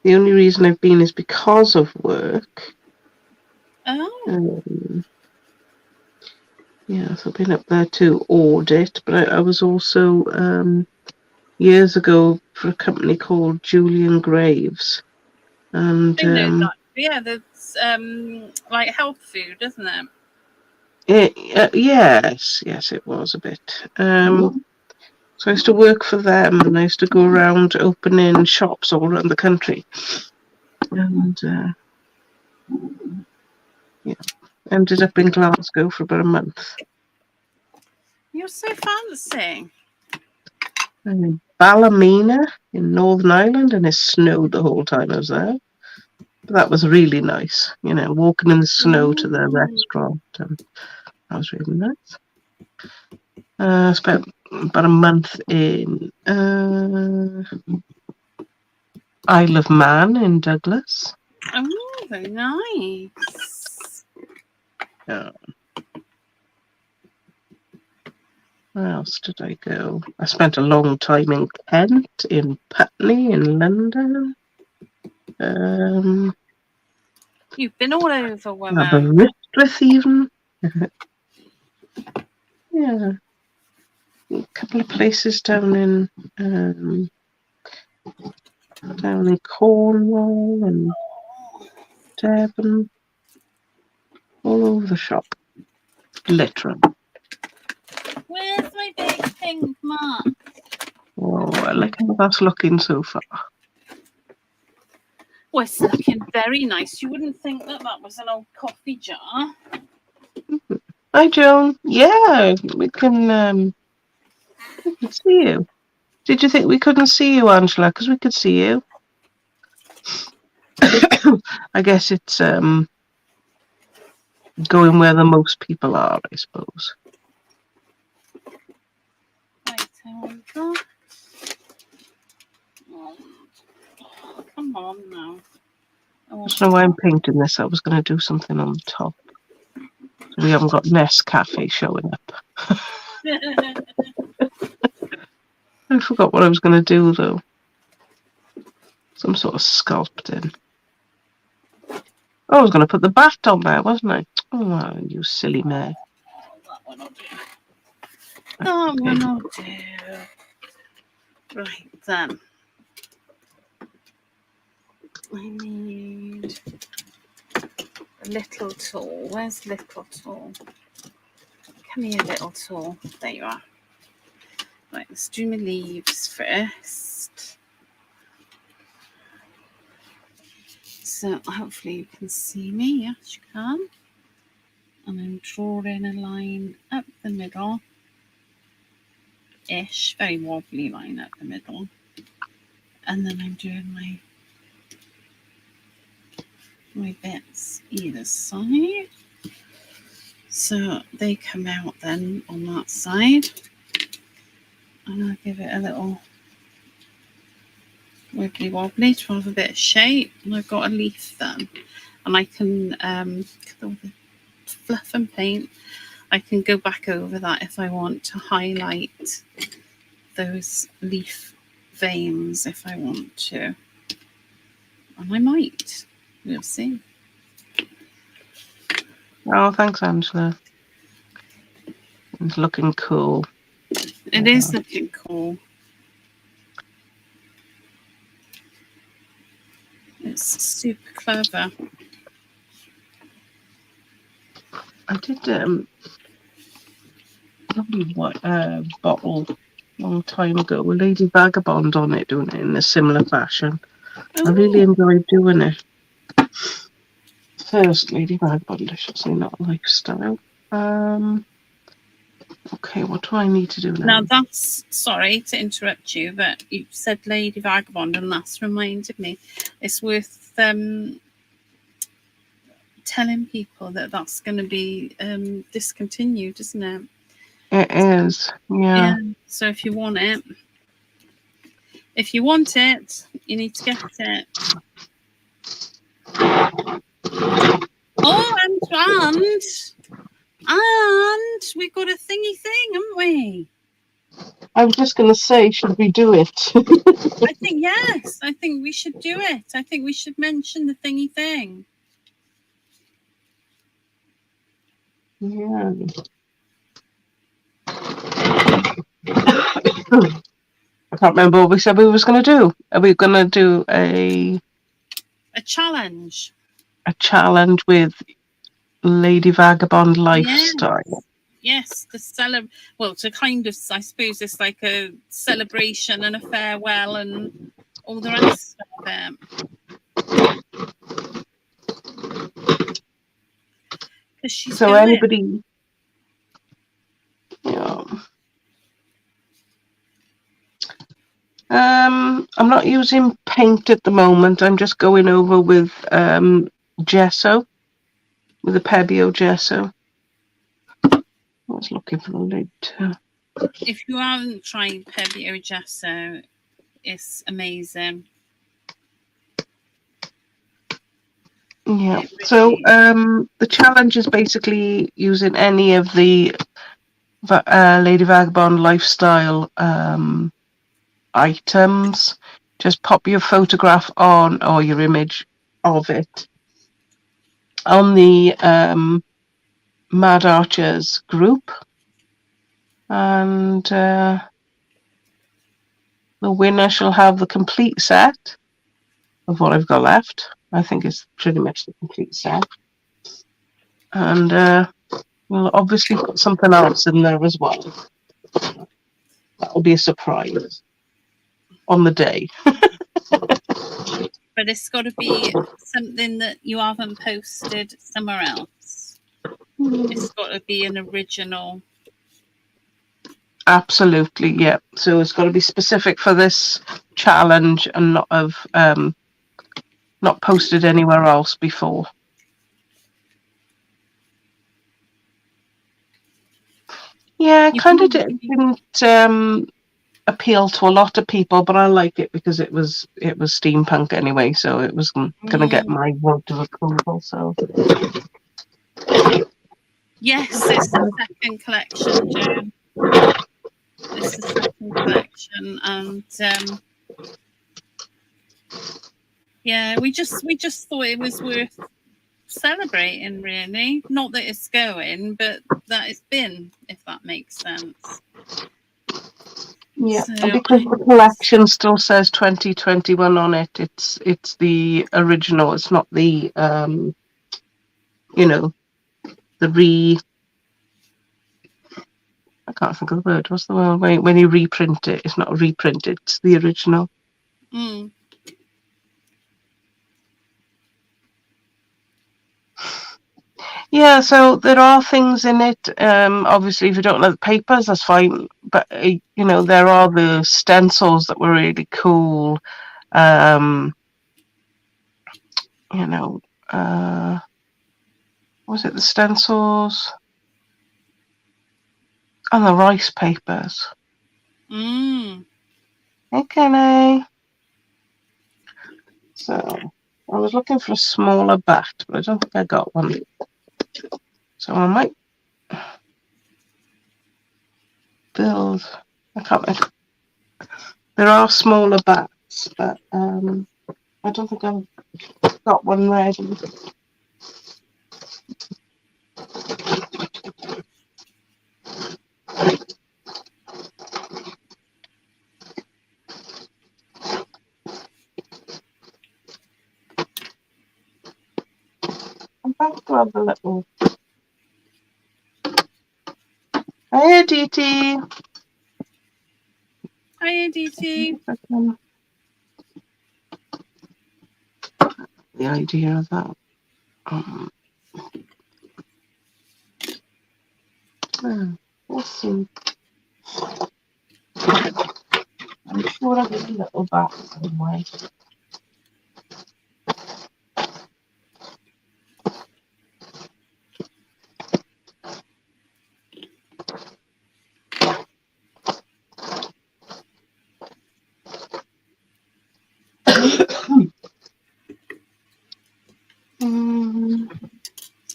the only reason I've been is because of work. Oh. Yeah, so I've been up there to audit, but I was also years ago for a company called Julian Graves. And I know that. Yeah, that's like health food, isn't it? Yes, it was a bit. So I used to work for them, and I used to go around opening shops all around the country. And ended up in Glasgow for about a month. You're so fancy. I'm in Ballymena in Northern Ireland, and it snowed the whole time I was there. But that was really nice, walking in the snow to the restaurant. And that was really nice. I spent about a month in Isle of Man in Douglas. Oh, very nice. Yeah. Where else did I go? I spent a long time in Kent, in Putney, in London. You've been all over, woman. Aberystwyth even. Yeah. A couple of places down in Cornwall and Devon. All over the shop. Literally. Where's my big pink mark? Oh, I like how that's looking so far. Well, it's looking very nice. You wouldn't think that was an old coffee jar. Hi, Joan. Yeah, we can see you. Did you think we couldn't see you, Angela? Because we could see you. I guess it's going where the most people are, I suppose. Right, over. Come on now. I don't know why I'm painting this. I was going to do something on the top. We haven't got Nescafe showing up. I forgot what I was going to do, though. Some sort of sculpting. Oh, I was going to put the bat on there, wasn't I? Oh, you silly mare. That one will do. That one will do. Right, then. I need a little tool. Where's little tool? Come here, little tool. There you are. Right, let's do my leaves first. So hopefully you can see me. Yes, you can. And I'm drawing a line up the middle. Ish, very wobbly line up the middle. And then I'm doing my bits either side. So they come out then on that side. And I'll give it a little wibbly wobbly to have a bit of shape. And I've got a leaf then. And I can, with all the fluff and paint, I can go back over that if I want to highlight those leaf veins if I want to. And I might. We'll see. Oh, thanks, Angela. It's looking cool. It is looking cool. It's super clever. I did probably what bottle a long time ago with Lady Vagabond on it, doing it in a similar fashion. Oh. I really enjoyed doing it. First Lady Vagabond, I should say, not lifestyle. Okay, what do I need to do now? Now that's, sorry to interrupt you, but you said Lady Vagabond and that's reminded me. It's worth telling people that that's going to be discontinued, isn't it? It is, yeah. So if you want it, you need to get it. Oh, and we've got a thingy thing, haven't we? I was just going to say, should we do it? I think yes. I think we should do it. I think we should mention the thingy thing. Yeah. I can't remember what we said we was going to do. Are we going to do a challenge? A challenge with Lady Vagabond lifestyle. Yes, to kind of, I suppose it's like a celebration and a farewell and all the rest of it. Because she's so anybody, yeah. I'm not using paint at the moment. I'm just going over with gesso, with a Pebeo gesso. I was looking for the lid too. If you haven't tried Pebeo gesso, it's amazing. Yeah. So the challenge is basically using any of the Lady Vagabond lifestyle items. Just pop your photograph on, or your image of it, on the Mad Archers group, and the winner shall have the complete set of what I've got left. I think it's pretty much the complete set. And we'll obviously put something else in there as well. That'll be a surprise on the day. But it's got to be something that you haven't posted somewhere else. It's got to be an original. Absolutely, yeah. So it's got to be specific for this challenge and not of not posted anywhere else before. Yeah, You kind of probably, didn't appeal to a lot of people, but I liked it because it was steampunk anyway, so it was going to get my vote of approval. So yes, it's the second collection, Joan. It's the second collection, and yeah, we just thought it was worth celebrating, really. Not that it's going, but that it's been, if that makes sense. yeah, So and because the collection still says 2021 on it, it's the original. It's not the the I can't think of the word. What's the word when you reprint it? It's not a reprint. It's the original. Mm. Yeah, so there are things in it. Obviously, if you don't like the papers, that's fine. But there are the stencils that were really cool. Um, you know, was it the stencils and the rice papers? Mm. Hey, Kenny. So I was looking for a smaller bat, but I don't think I got one. So I might build. I can't remember. There are smaller bats, but I don't think I've got one ready. I'm back to have a little. Hey, DT. Hi, DT. The idea of that. Let's see. I'm sure I've got a little bat somewhere.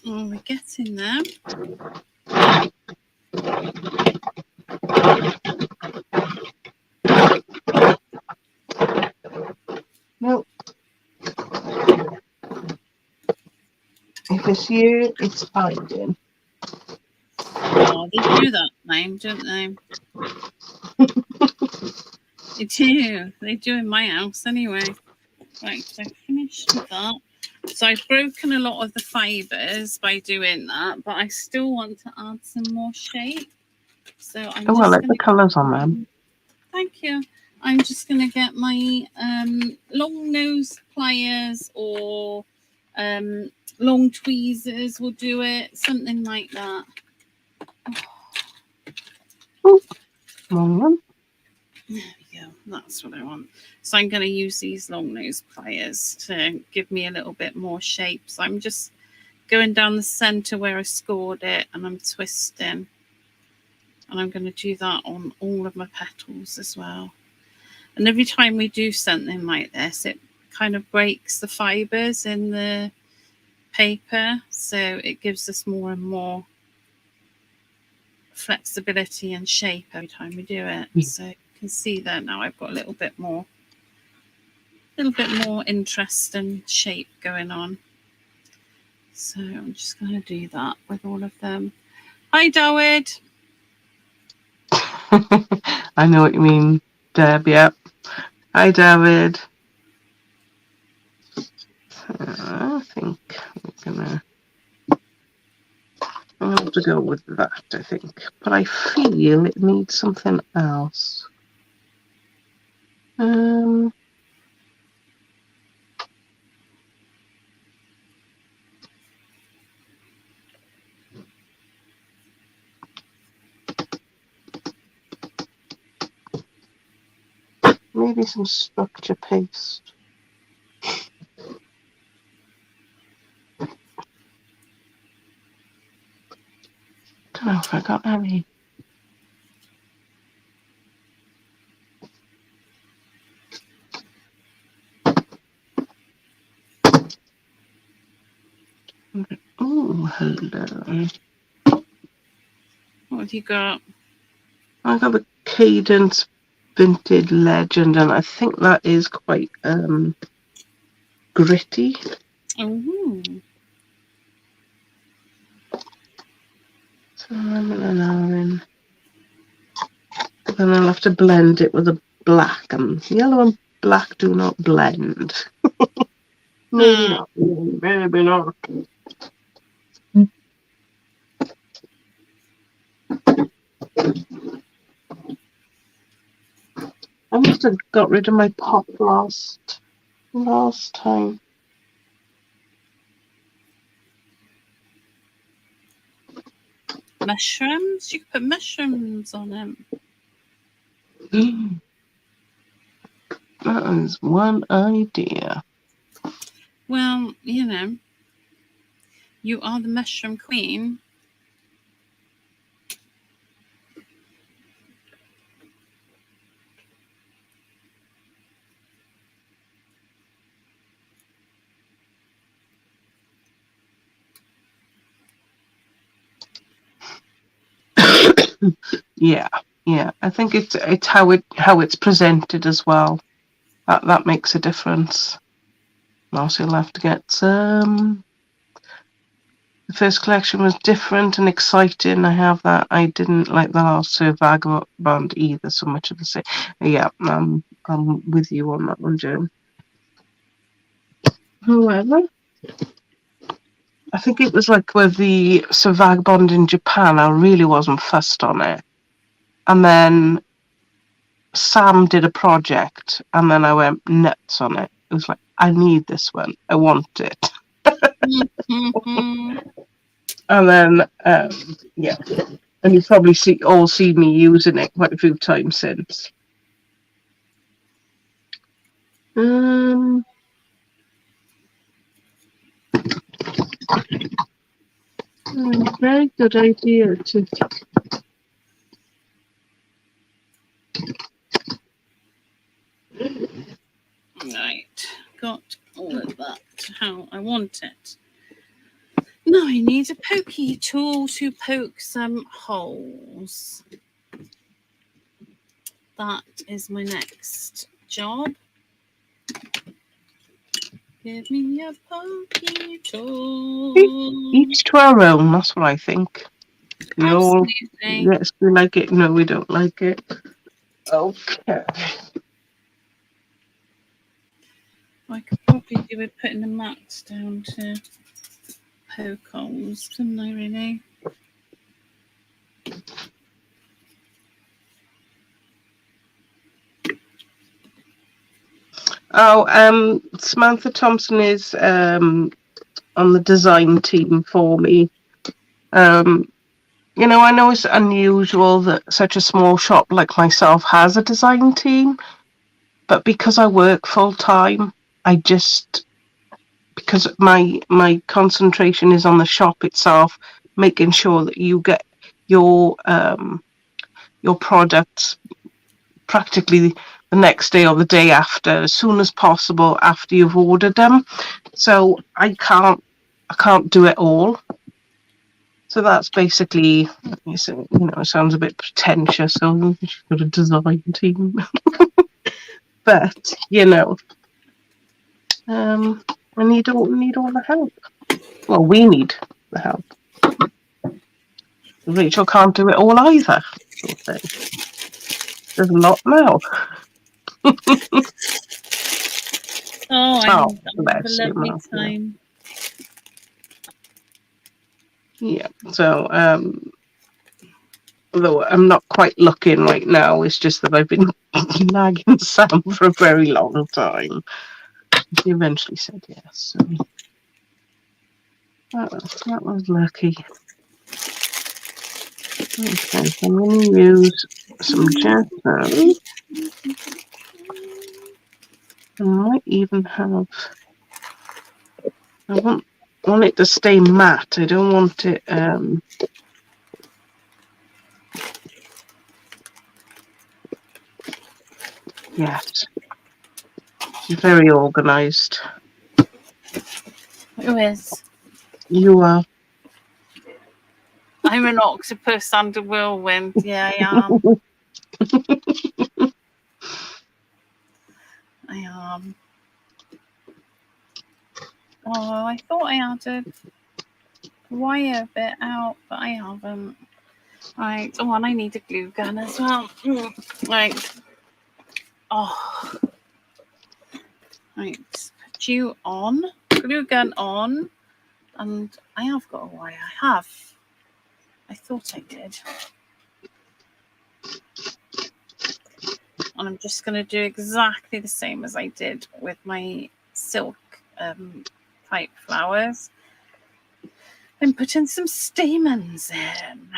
Oh, we're getting there. No. If it's you, it's hiding. Oh, they do that now, don't they? They do. They do in my house anyway. Right, so I finished with that. So I've broken a lot of the fibres by doing that, but I still want to add some more shape. So I'm Oh, I just like going the to... colours on them. Thank you. I'm just going to get my long nose pliers or long tweezers will do it, something like that. Oh, wrong one. There we go. That's what I want. So I'm going to use these long nose pliers to give me a little bit more shape. So I'm just going down the centre where I scored it and I'm twisting. And I'm going to do that on all of my petals as well. And every time we do something like this, it kind of breaks the fibres in the paper. So it gives us more and more flexibility and shape every time we do it. Yeah. So you can see there now I've got a little bit more interest and shape going on. So I'm just going to do that with all of them. Hi, David. I know what you mean, Deb. Yeah. Hi, David. I think I'm gonna have to go with that. I think, but I feel it needs something else. Maybe some structure paste. don't know if I got any. Oh, hello. What have you got? I got the Cadence Vintage Legend, and I think that is quite gritty. Oh. So I'm gonna now in. Then I'll have to blend it with a black, and yellow and black do not blend. Maybe not. Maybe not. I must have got rid of my pot last time. Mushrooms? You could put mushrooms on them. That is one idea. Well, you know, you are the mushroom queen. Yeah. I think it's how it's presented as well. That makes a difference. Also, you'll have to get some. The first collection was different and exciting. I have that. I didn't like the last Vagabond either. So much of the same. Yeah, I'm with you on that one, Joan. However, I think it was like with the Sir Vagabond in Japan. I really wasn't fussed on it, and then Sam did a project, and then I went nuts on it. It was like, I need this one. I want it. Mm-hmm. And then, yeah. And you've probably all seen me using it quite a few times since. Very good idea to. Right, got all of that how I want it. Now I need a pokey tool to poke some holes. That is my next job. Give me a pokey tool. Each to our own, that's what I think. Absolutely. Yes, we like it. No, we don't like it. Okay. I could probably do with putting the mats down to poke holes, couldn't I, really? Oh, Samantha Thompson is on the design team for me. You know, I know it's unusual that such a small shop like myself has a design team, but because I work full time, because my concentration is on the shop itself, making sure that you get your products practically the next day or the day after, as soon as possible after you've ordered them. So I can't do it all. So that's basically, it sounds a bit pretentious. So you've got a design team, but I need all the help. Well, we need the help. Rachel can't do it all either. There's a lot now. I have a lovely time. Yeah. So, although I'm not quite looking right now, it's just that I've been nagging Sam for a very long time. He eventually said yes. So that was lucky. Okay, so I'm going to use some gesso. I might even have. I want it to stay matte. I don't want it. Yes. She's very organised. Who is? You are. I'm an octopus under whirlwind. Yeah, I am. I am. Oh, I thought I had a wire bit out, but I haven't. Right. Oh, and I need a glue gun as well. Right. Oh. Right. Put you on. Glue gun on. And I have got a wire. I have. I thought I did. And I'm just going to do exactly the same as I did with my silk pipe flowers. And put in some stamens in.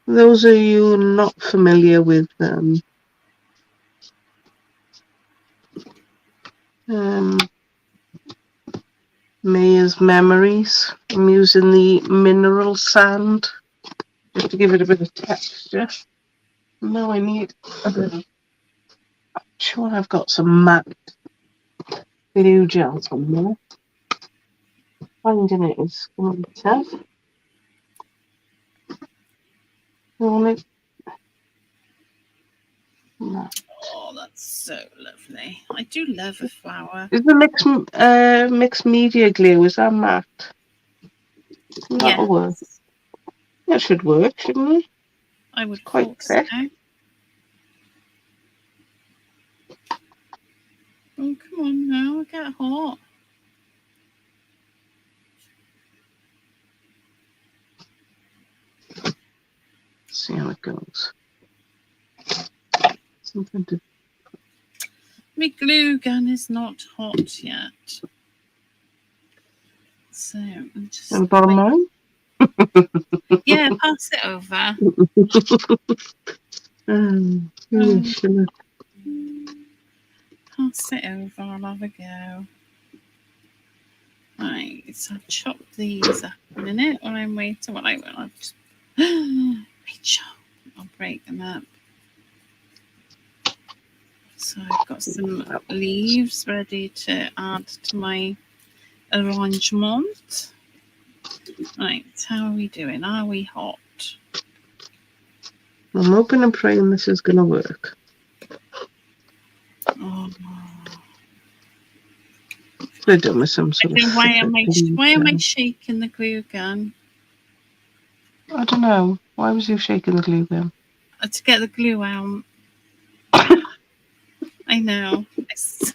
Those of you not familiar with Maya's memories, I'm using the mineral sand just to give it a bit of texture. Now I need a bit of. I'm sure I've got some matte glue gel somewhere. Finding it is going to be tough. No. Oh, that's so lovely. I do love a flower. Is the mixed media glue, is that matte? That'll work. That should work, shouldn't it? I would Quite thought so. thick. Oh, come on now, get hot. See how it goes. Something to. My glue gun is not hot yet. So I'm just. And borrow mine? Yeah, pass it over. Sure. Pass it over, I'll have a go. Right, so I'll chop these up a minute while I'm waiting. Well, I will. I'll just. Rachel, I'll break them up. So I've got some leaves ready to add to my arrangement. Right, how are we doing? Are we hot? I'm hoping and praying this is going to work. Oh. Could have done with some sort of. Why am I shaking the glue gun? I don't know. Why was you shaking the glue gun? To get the glue out. I know. It's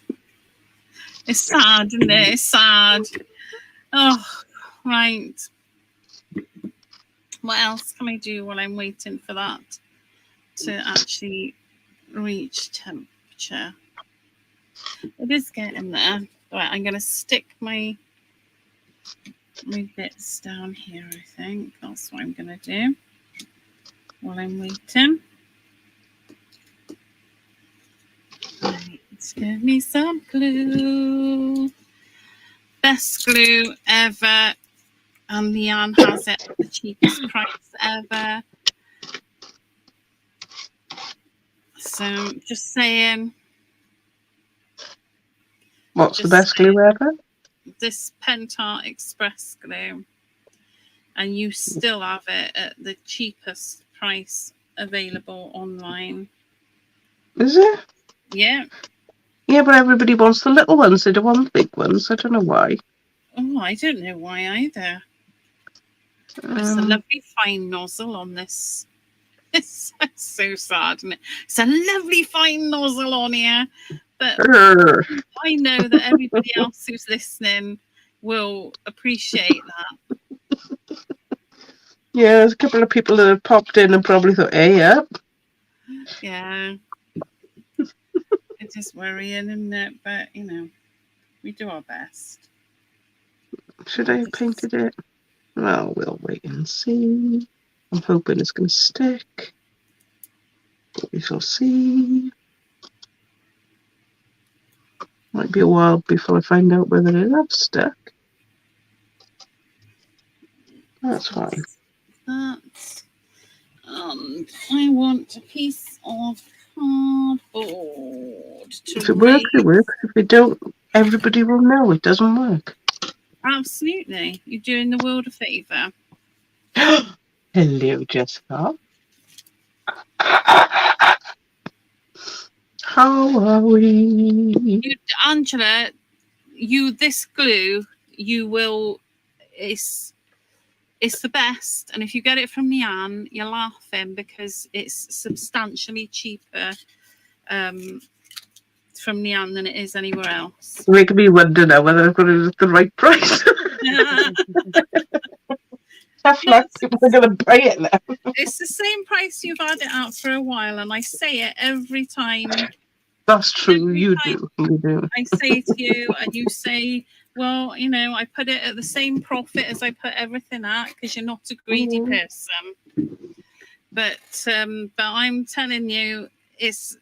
sad, isn't it? It's sad. Oh, right. What else can I do while I'm waiting for that to actually reach temperature? It is getting there. Right, I'm going to stick my bits down here, I think. That's what I'm going to do while I'm waiting. Right, give me some glue. Best glue ever. And Leanne has it at the cheapest price ever. So, just saying. What's the best glue ever? This Pentart Express glue. And you still have it at the cheapest price available online. Is it? Yeah. Yeah, but everybody wants the little ones. They don't want the big ones. I don't know why. Oh, I don't know why either. It's a lovely fine nozzle on this. It's so sad, isn't it? It's a lovely fine nozzle on here. But I know that everybody else who's listening will appreciate that. Yeah, there's a couple of people that have popped in and probably thought, hey, yeah. Yeah. It is worrying, isn't it? But, you know, we do our best. Should I have painted it? Well, we'll wait and see. I'm hoping it's going to stick. But we shall see. Might be a while before I find out whether it has stuck. That's fine. I want a piece of cardboard to If it works, it works. If it don't, everybody will know it doesn't work. Absolutely. You're doing the world a favour. Hello, Jessica. How are we? Angela, this glue, it's the best. And if you get it from Leanne, you're laughing because it's substantially cheaper from Leanne than it is anywhere else. Making me wonder now whether I've got it at the right price. Tough luck, people are going to buy it now. It's the same price you've had it out for a while, and I say it every time. That's true, you do. I say to you, and you say, well, I put it at the same profit as I put everything at because you're not a greedy person. But I'm telling you, if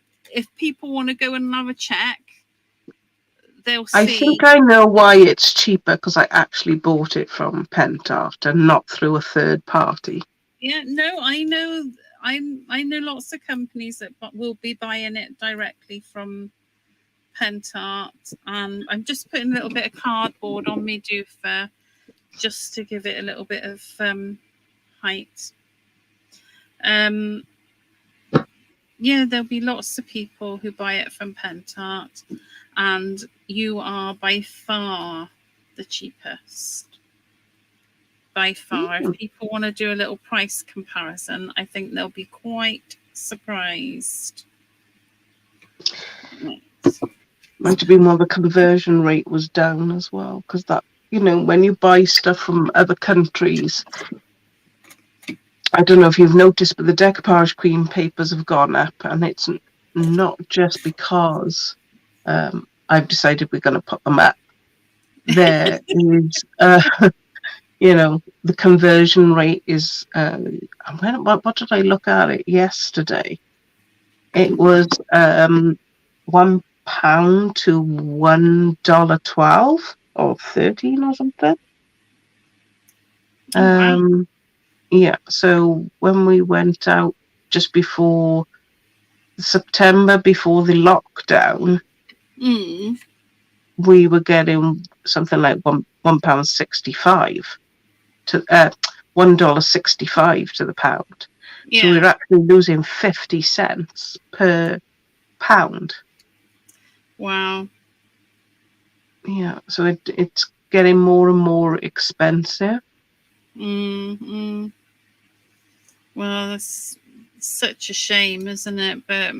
people want to go and have a check, they'll see. I think I know why it's cheaper because I actually bought it from Pentart and not through a third party. Yeah, no, I know. I know lots of companies that will be buying it directly from Pentart, and I'm just putting a little bit of cardboard on my doofer just to give it a little bit of height. Yeah, there'll be lots of people who buy it from Pentart, and you are by far the cheapest. By far. If people want to do a little price comparison, I think they'll be quite surprised. Might have been while the conversion rate was down as well, because that, when you buy stuff from other countries, I don't know if you've noticed, but the decoupage cream papers have gone up, and it's not just because I've decided we're going to put them up. There is, the conversion rate is. What did I look at it yesterday? It was £1 to $1.12 or 13 or something. Wow. Yeah, so when we went out just before September, before the lockdown, we were getting something like £1.65 to $1.65 to the pound. Yeah. So we're actually losing 50 cents per pound. Wow. Yeah, so it's getting more and more expensive. Well, that's such a shame, isn't it? But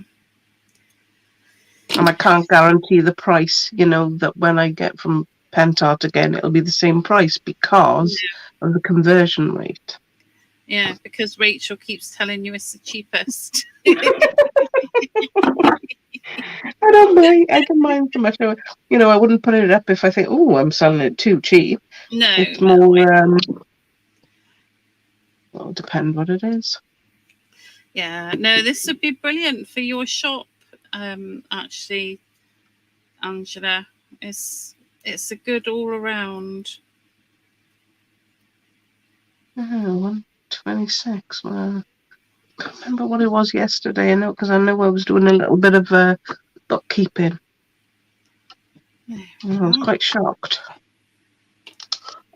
and I can't guarantee the price, that when I get from Pentart again, it'll be the same price because of the conversion rate. Yeah, because Rachel keeps telling you it's the cheapest. I don't mind so much. I wouldn't put it up if I think, oh, I'm selling it too cheap. No, it's more. Well, depend what it is. Yeah, no, this would be brilliant for your shop. Actually, Angela, it's a good all around. 126. Well, I can't remember what it was yesterday. I know because I was doing a little bit of bookkeeping. I was quite shocked.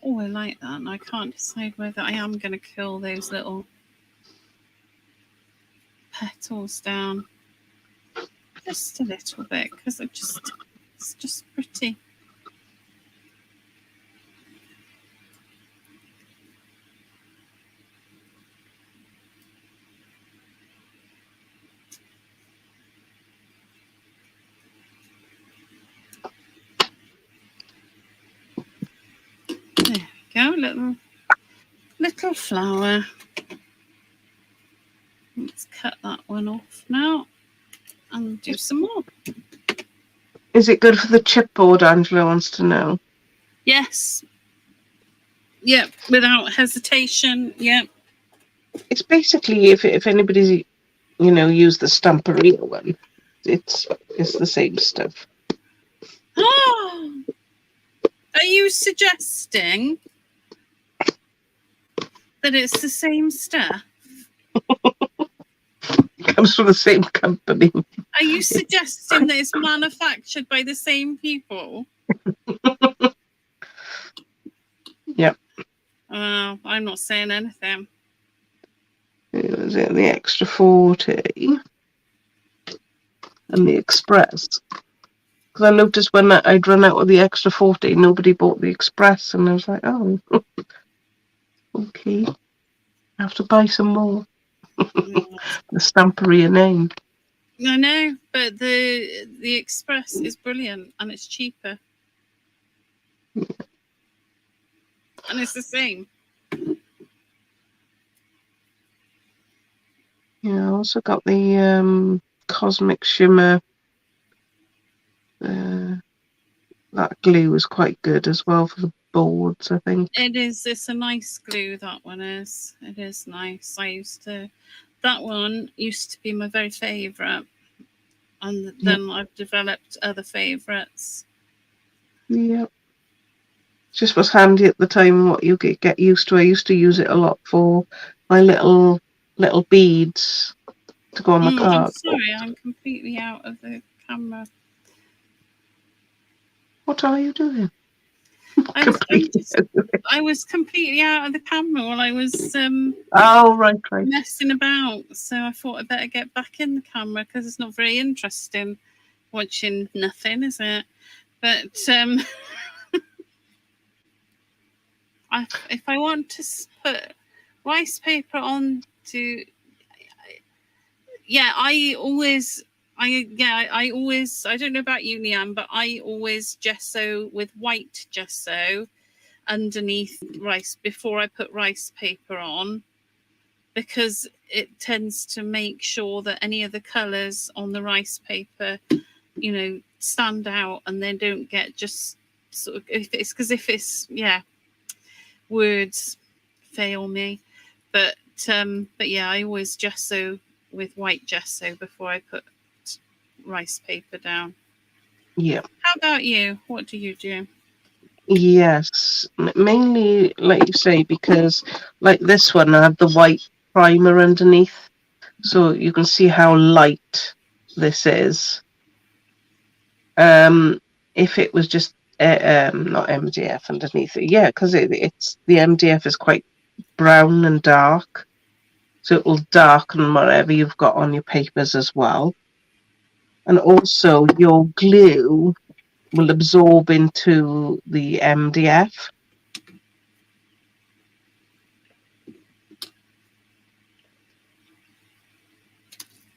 Oh, I like that. And I can't decide whether I am going to kill those little petals down just a little bit because it's just pretty. There we go, little flower. Let's cut that one off now and do some more. Is it good for the chipboard? Angela wants to know. Yes. Yeah, without hesitation. Yeah. It's basically if anybody's used the Stamperia one, it's the same stuff. Oh, are you suggesting that it's the same stuff? comes from the same company. Are you suggesting that it's manufactured by the same people? Yep. Oh, I'm not saying anything. It was the extra 40 and the express. Because I noticed when I'd run out of the extra 40, nobody bought the express, and I was like, oh, okay, I have to buy some more. The stamp of your name. I know, but the express is brilliant and it's cheaper. And it's the same. Yeah, I also got the Cosmic Shimmer. That glue was quite good as well for the boards, I think. It is. It's a nice glue, that one is. It is nice. That one used to be my very favourite. And then I've developed other favourites. Yeah. Just was handy at the time what you get used to. I used to use it a lot for my little beads to go on my I'm card. sorry, I'm completely out of the camera. What are you doing? I was completely out of the camera while I was Oh, right. messing about. So I thought I'd better get back in the camera because it's not very interesting watching nothing, is it? But if I want to put rice paper onto, I always, I don't know about you, Leanne, but I always gesso with white gesso underneath rice before I put rice paper on, because it tends to make sure that any of the colours on the rice paper, stand out and they don't get just sort of, if words fail me. But yeah, I always gesso with white gesso before I put rice paper down. Yeah. How about you? What do you do? Yes, mainly, like you say, because like this one, I had the white primer underneath, so you can see how light this is. If it was just not MDF underneath it, yeah, because it's the MDF is quite brown and dark, so it will darken whatever you've got on your papers as well, and also your glue will absorb into the MDF.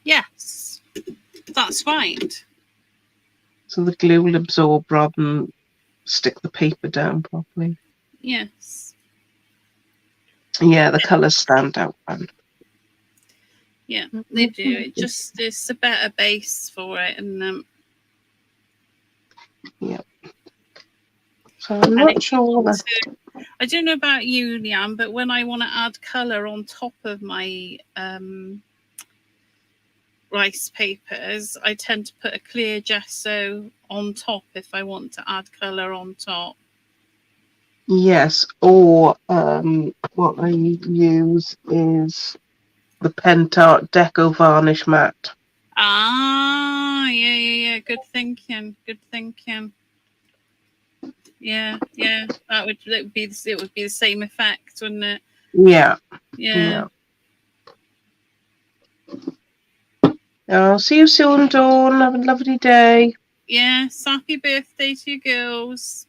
Yes, that's right. So the glue will absorb rather than stick the paper down properly. Yes. Yeah, the colours stand out. Yeah, they do. It's a better base for it, and yeah. So I'm not sure that. I don't know about you, Leanne, but when I want to add colour on top of my rice papers, I tend to put a clear gesso on top if I want to add colour on top. Yes, or what I use is the Pentart Deco Varnish Matte. Ah, yeah. Good thinking. Yeah. That would be the same effect, wouldn't it? Yeah. Yeah. I'll see you soon, Dawn. Have a lovely day. Yes, happy birthday to you girls.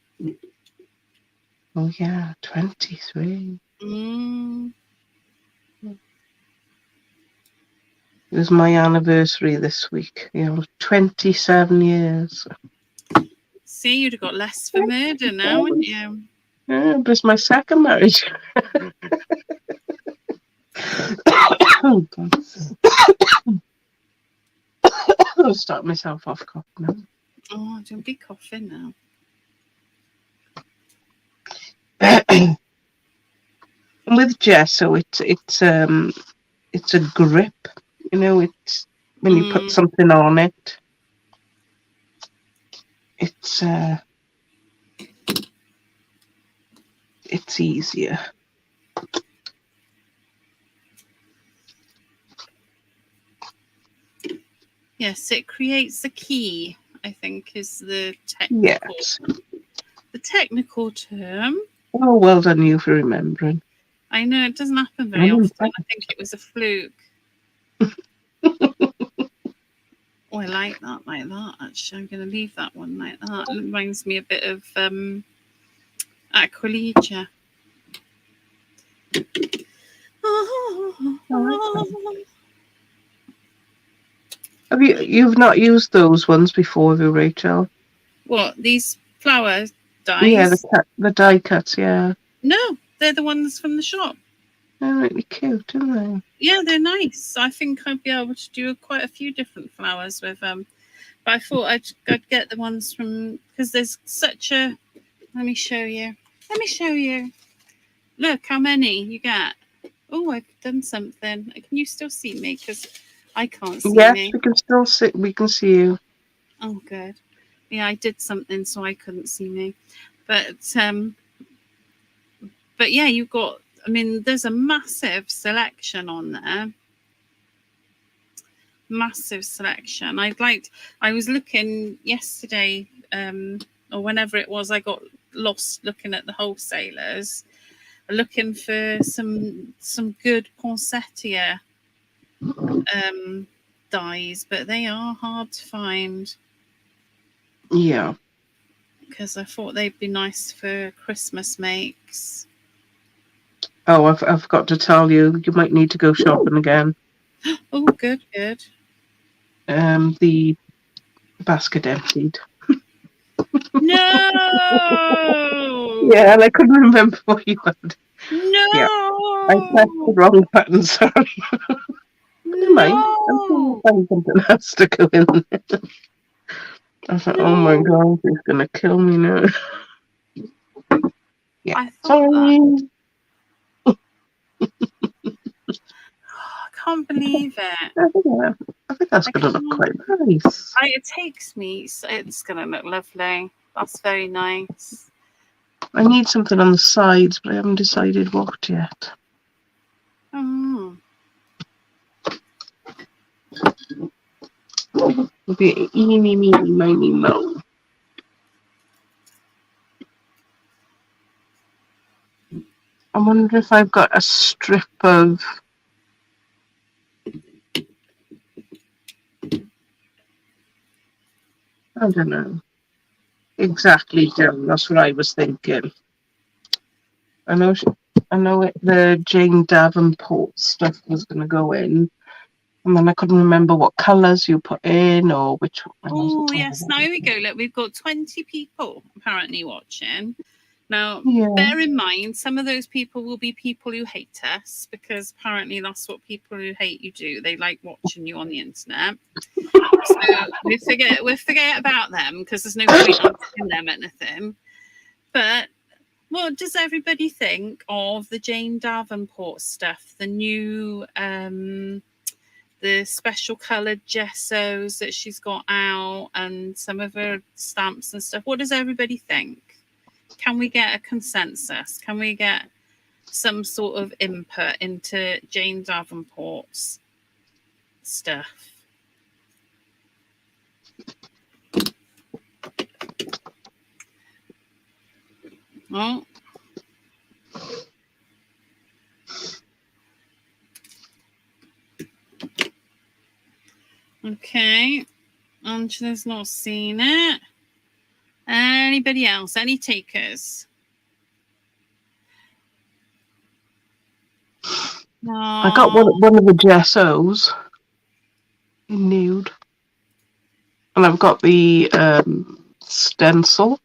Oh yeah, 23. Mm. It was my anniversary this week. 27 years. See, you'd have got less for murder now, wouldn't you? Yeah, but it's my second marriage. Oh, God. I'll start myself off coughing now. Oh, don't be coughing now. With gesso, it's a grip. It's when you put something on it. It's easier. Yes, it creates a key, I think is the technical term. Oh, well done you for remembering. I know it doesn't happen very often. I think it was a fluke. Oh, I like that, actually. I'm going to leave that one like that. It reminds me a bit of Aqualigia. You've not used those ones before, have you, Rachel? What, these flower dies? Yeah, the die cuts, yeah. No, they're the ones from the shop. They're really cute, aren't they? Yeah, they're nice. I think I'd be able to do quite a few different flowers with them. But I thought I'd get the ones from, because there's such a, let me show you. Look how many you get. Oh, I've done something. Can you still see me? Because I can't see me. Yes, we can still see. We can see you. Oh, good. Yeah, I did something so I couldn't see me. But yeah, you've got. I mean, there's a massive selection on there. Massive selection. I was looking yesterday, or whenever it was, I got lost looking at the wholesalers, looking for some good poinsettia dies, but they are hard to find. Yeah. Because I thought they'd be nice for Christmas makes. Oh, I've got to tell you, you might need to go shopping again. Oh, good. The basket emptied. No. Yeah, and I couldn't remember what you had. No. Yeah, I pressed the wrong button. Sorry. Never mind. I'm sure you'll find something else to go in there. I thought, oh my god, he's gonna kill me now. Yeah, I sorry. I can't believe it. I think that's going to look quite nice. It takes me. It's going to look lovely. That's very nice. I need something on the sides, but I haven't decided what yet. It'll be eeny, meeny, miny, mo. I wonder if I've got a strip of... I don't know. Exactly, Joan. That's what I was thinking. I know the Jane Davenport stuff was going to go in. And then I couldn't remember what colours you put in or which one. Oh, yes. Now, here we go. Look, we've got 20 people apparently watching. Now, bear in mind, some of those people will be people who hate us, because apparently that's what people who hate you do. They like watching you on the internet. So we forget about them, because there's no point asking them anything. But what does everybody think of the Jane Davenport stuff? The new, the special coloured gessos that she's got out, and some of her stamps and stuff. What does everybody think? Can we get a consensus? Can we get some sort of input into Jane Davenport's stuff? Oh. Okay. Angela's not seen it. Anybody else? Any takers? No. I got one of the gessos in nude. And I've got the stencil.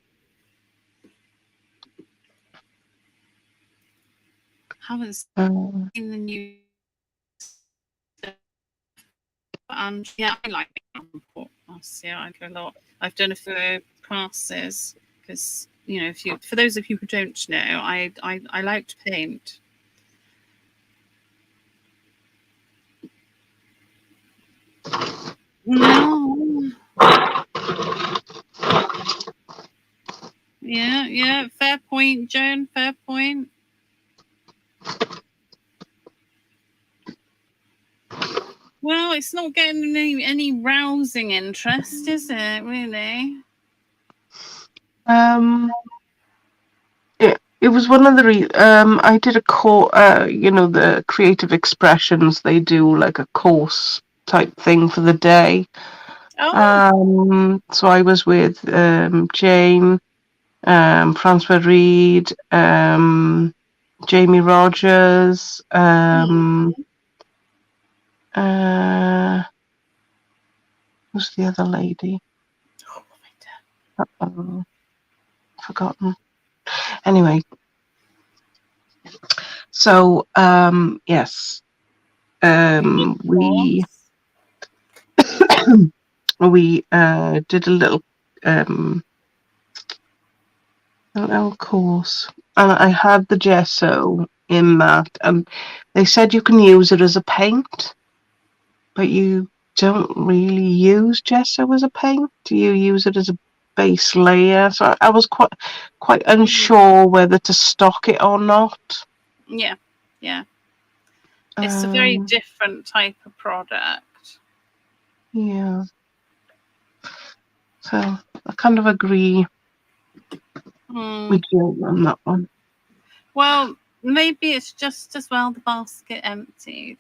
Haven't seen the new stuff. And yeah, I like Davenport. I go a lot. I've done it for classes, because for those of you who don't know, I like to paint. No. Yeah. Fair point, Joan. Fair point. Well, it's not getting any rousing interest, is it? Really? It was one of the I did a course, the creative expressions, they do like a course type thing for the day. Oh, So I was with Jane, Francois Reed, Jamie Rogers, who's the other lady? Forgotten. Anyway, so yes, we did a little course, and I had the gesso in that, and they said you can use it as a paint, but you don't really use gesso as a paint. You use it as a base layer. So I was quite unsure whether to stock it or not. Yeah, yeah. It's a very different type of product. Yeah. So I kind of agree with you on that one. Well, maybe it's just as well the basket emptied.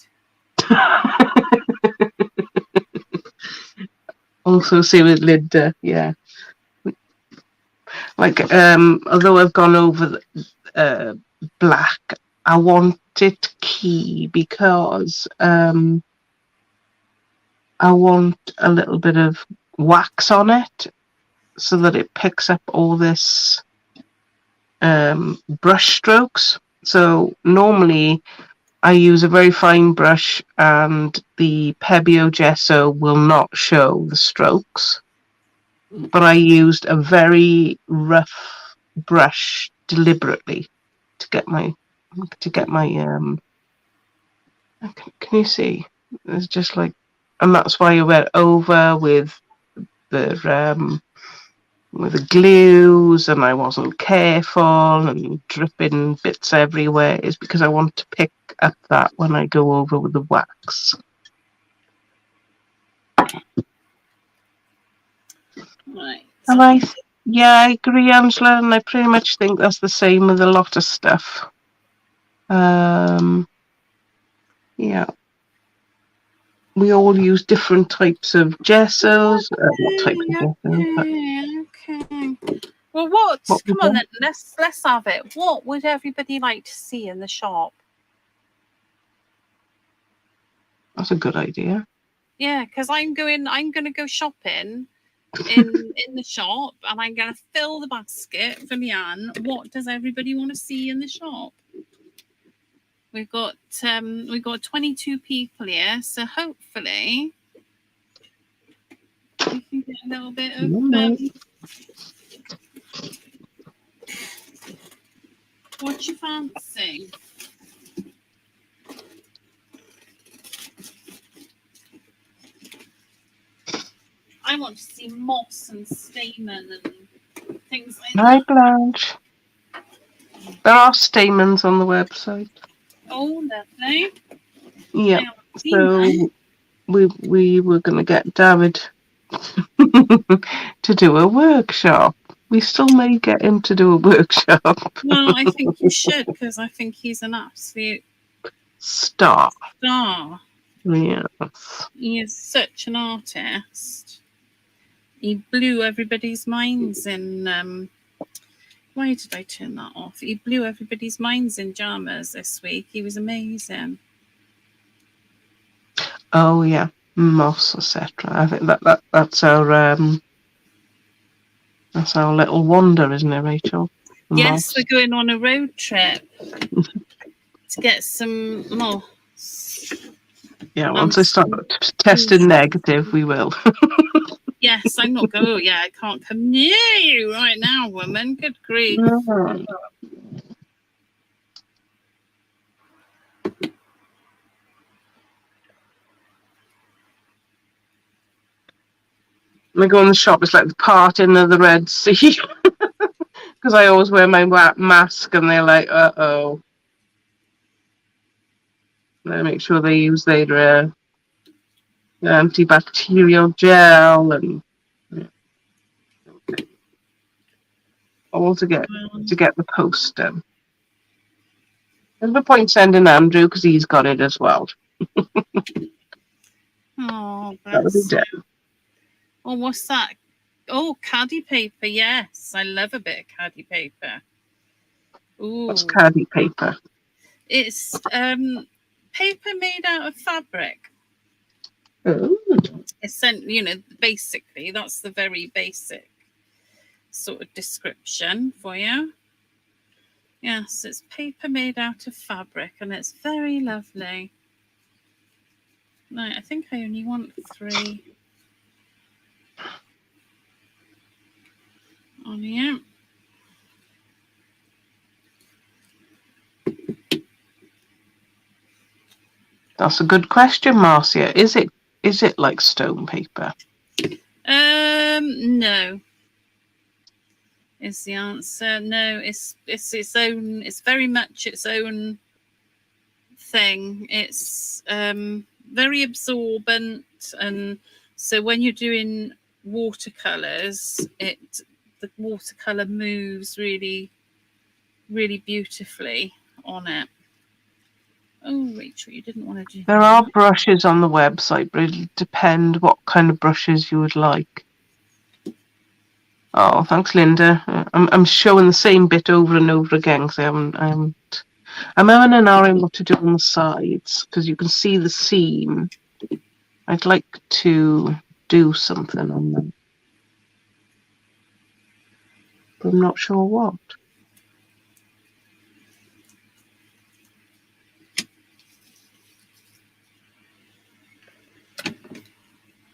Also see with Linda, yeah. Like, although I've gone over black, I want it key because I want a little bit of wax on it so that it picks up all this brush strokes. So normally I use a very fine brush and the Pebeo gesso will not show the strokes. But I used a very rough brush deliberately to get my can you see? It's just like, and that's why I went over with the glues, and I wasn't careful and dripping bits everywhere, is because I want to pick up that when I go over with the wax. Right. And I agree, Angela, and I pretty much think that's the same with a lot of stuff. Yeah. We all use different types of gessos. What type of gesso? Okay. Well, come on then. Let's have it. What would everybody like to see in the shop? That's a good idea. Yeah, because I'm going to go shopping in the shop, and I'm going to fill the basket for Leanne. What does everybody want to see in the shop? We've got 22 people here, so hopefully we can get a little bit of what you fancy. I want to see moss and stamen and things like that. Hi, Blanche. There are stamens on the website. Oh, lovely. Yeah. So we were going to get David to do a workshop. We still may get him to do a workshop. Well, I think you should, because I think he's an absolute star. Yes. He is such an artist. He blew everybody's minds in why did I turn that off? He blew everybody's minds in Jammers this week. He was amazing. Oh yeah, moss, etc. I think that's our little wander, isn't it, Rachel? Yes, we're going on a road trip to get some moss. Yeah, once I start testing negative, we will. Yes, I'm not going. Oh, yeah, I can't come near you right now, woman. Good grief. When I go in the shop, it's like the parting of the Red Sea. Because I always wear my mask, and they're like, uh-oh. They make sure they use their antibacterial gel and all to get the post done. There's no point sending Andrew because he's got it as well. Oh, That'll be bless done. you. Oh, what's that? Oh, caddy paper. Yes, I love a bit of caddy paper. Ooh. What's caddy paper? It's paper made out of fabric. Oh. It's, basically, that's the very basic sort of description for you. Yes, it's paper made out of fabric, and it's very lovely. Right, I think I only want 3 on here. That's a good question, Marcia. Is it like stone paper? No. Is the answer. No, it's its own. It's very much its own thing. It's very absorbent, and so when you're doing watercolors, the watercolor moves really, really beautifully on it. Oh, Rachel, you didn't want to do that. There are brushes on the website, but it'll depend what kind of brushes you would like. Oh, thanks, Linda. I'm showing the same bit over and over again because I'm having an hour in what to do on the sides because you can see the seam. I'd like to do something on them, but I'm not sure what.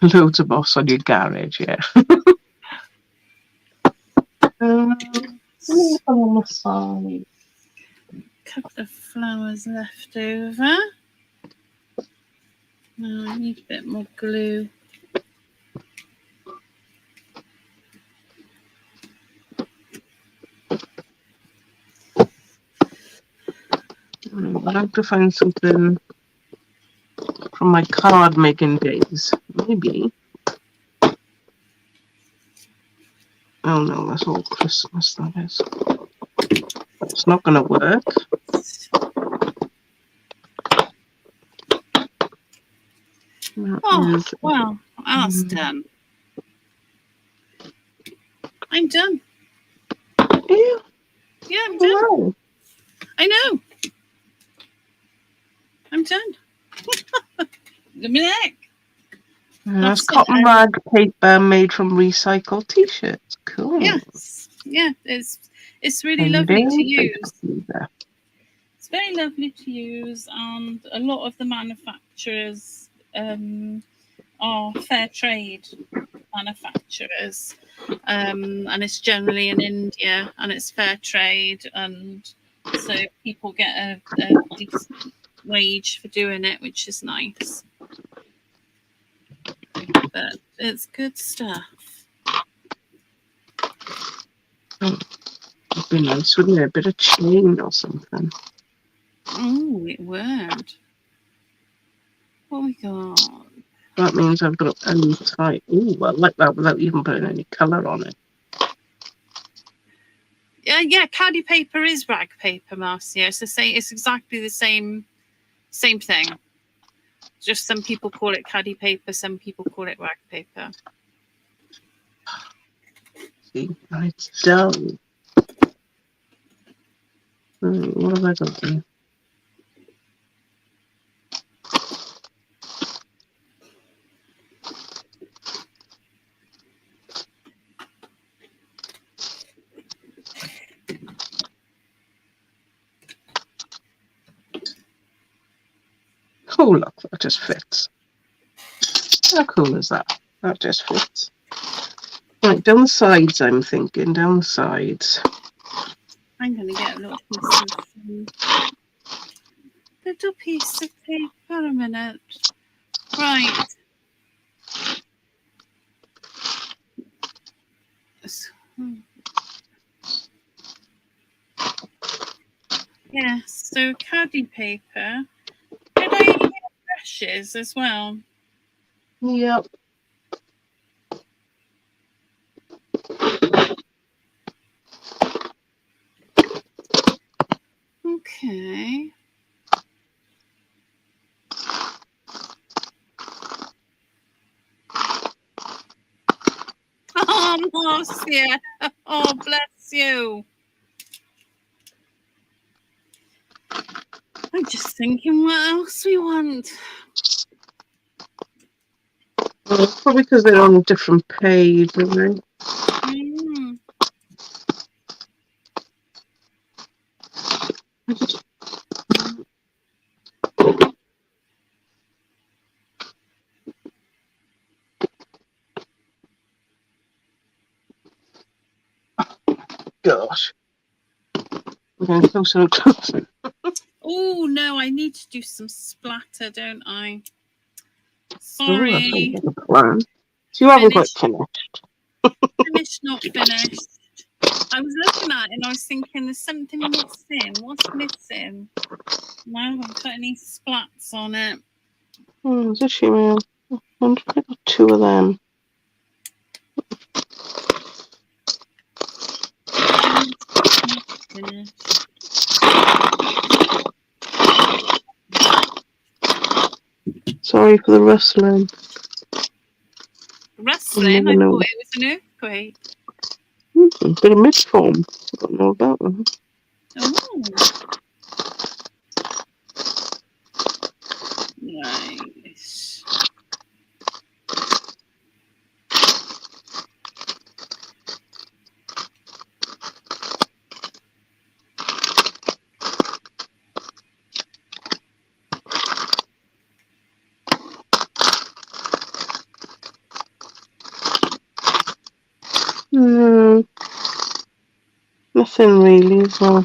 Loads of moss on your garage, yeah. On the side. Couple of flowers left over. No, I need a bit more glue. I'd like to find something from my card making days. Maybe. Oh no, that's all Christmas, that is. That's not going to work. Well, that's done. I'm done. Yeah, I'm done. Wow. I know. I'm done. Give me that. That's cotton rag paper made from recycled t-shirts. Cool. Yes. Yeah, it's really lovely to use. It's very lovely to use, and a lot of the manufacturers are fair trade manufacturers, and it's generally in India, and it's fair trade, and so people get a decent wage for doing it, which is nice. But it's good stuff. It'd be nice, wouldn't it? A bit of chain or something. Oh, it would. What we got? That means I've got a tight. Ooh, I like that without even putting any colour on it. Yeah, caddy paper is rag paper, Marcia. It's exactly the same thing. Just some people call it caddy paper, some people call it rag paper. See, it's done. What have I got there? Oh, look, that just fits. How cool is that? That just fits. Right, down the sides, I'm thinking. Down the sides. I'm going to get a little piece of paper a minute. Right. Yeah, so caddy paper. Did I get brushes as well? Yep. Okay. Oh, Marcia. Oh, bless you. I'm just thinking what else we want. Well, probably because they're on a different page, aren't Mm. they? Gosh. We're getting closer and closer. Oh, no, I need to do some splatter, don't I? Oh, that Sorry. sounds like a plan. So you haven't quite Finished, finished. finished, not finished. I was looking at it and I was thinking there's something missing. What's missing? No, I haven't put any splats on it. Is this you? I wonder if I got 2 of them. Finished, not finished. Sorry for the rustling. Rustling? I thought it was an earthquake. Bit of mid-form. I don't know about them. Oh. Nice. Nothing really as well.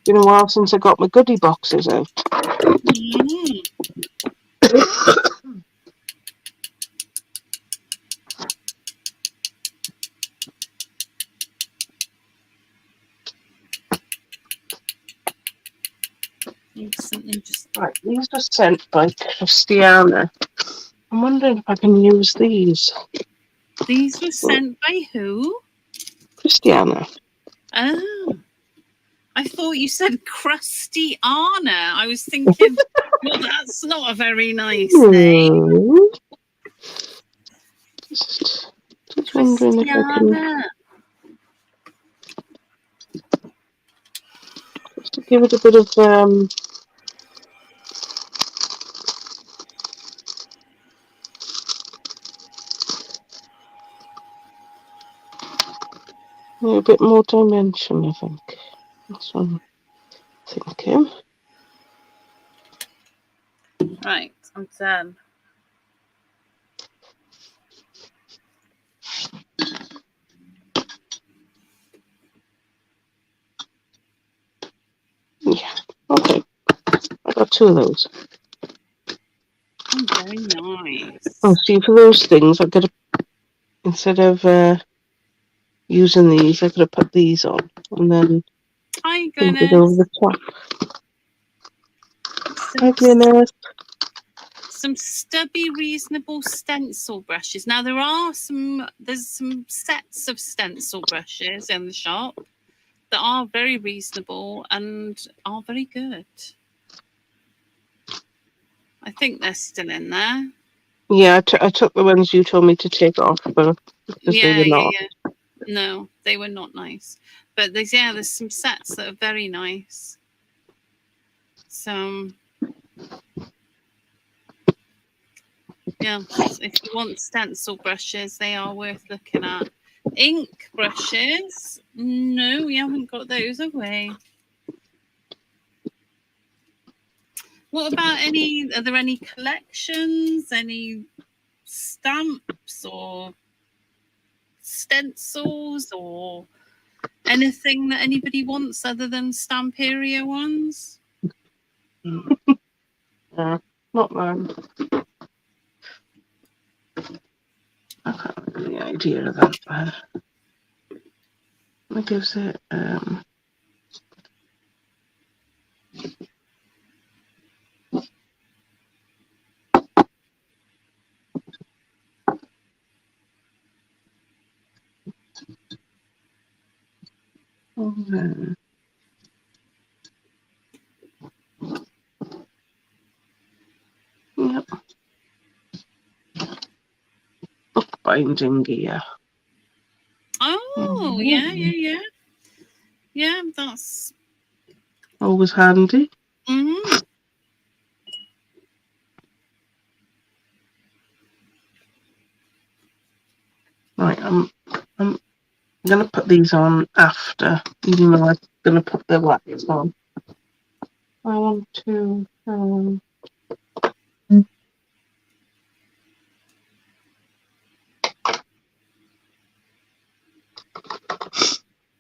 Been a while since I got my goodie boxes out. Mm. Something just. Right, these were sent by Christiana. I'm wondering if I can use these. These were sent by who? Christiana. Oh. I thought you said crusty Anna. I was thinking, well, that's not a very nice name. Just wondering if I can. Christiana. Just to give it a bit of a bit more dimension, I think. That's what I'm thinking. Right, I'm done. Yeah, okay. I got 2 of those. Oh, very nice. Oh, see, for those things, I could have, instead of using these, I could have put these on and then Hi, paint it over Glynis. the top. Hi, Glynis. Some stubby, reasonable stencil brushes. Now there's some sets of stencil brushes in the shop that are very reasonable and are very good. I think they're still in there. Yeah, I took the ones you told me to take off, but because they were not. Yeah. No, they were not nice. But there's some sets that are very nice. So yeah, if you want stencil brushes, they are worth looking at. Ink brushes? No, we haven't got those, have we? What about are there any collections, any stamps or stencils or anything that anybody wants other than Stamperia ones? Not mine. I can't have any idea of that. That gives it yep, bookbinding gear. Oh, yeah. Yeah, that's Always handy. Right, I'm going to put these on after, even though I'm going to put the wax on. I want to.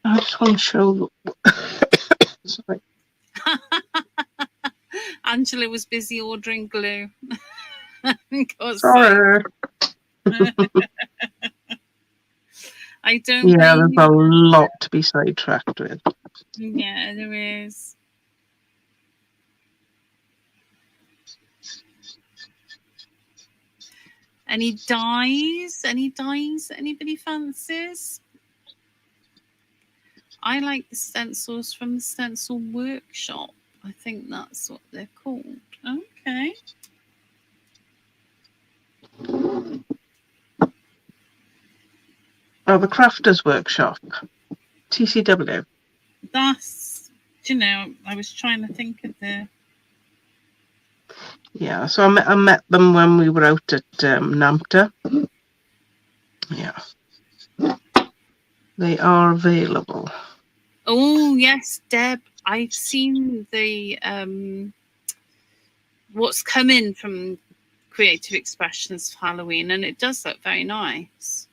I just want to show. Sorry. Angela was busy ordering glue. Sorry. I don't. Yeah, there's a lot to be sidetracked with. Yeah, there is. Any dyes? Any dyes that anybody fancies? I like the stencils from the Stencil Workshop. I think that's what they're called. Okay. Oh, the Crafters Workshop, TCW. That's, you know, I was trying to think of the. Yeah, so I met them when we were out at NAMTA. Yeah. They are available. Oh, yes, Deb. I've seen the what's come in from Creative Expressions for Halloween, and it does look very nice.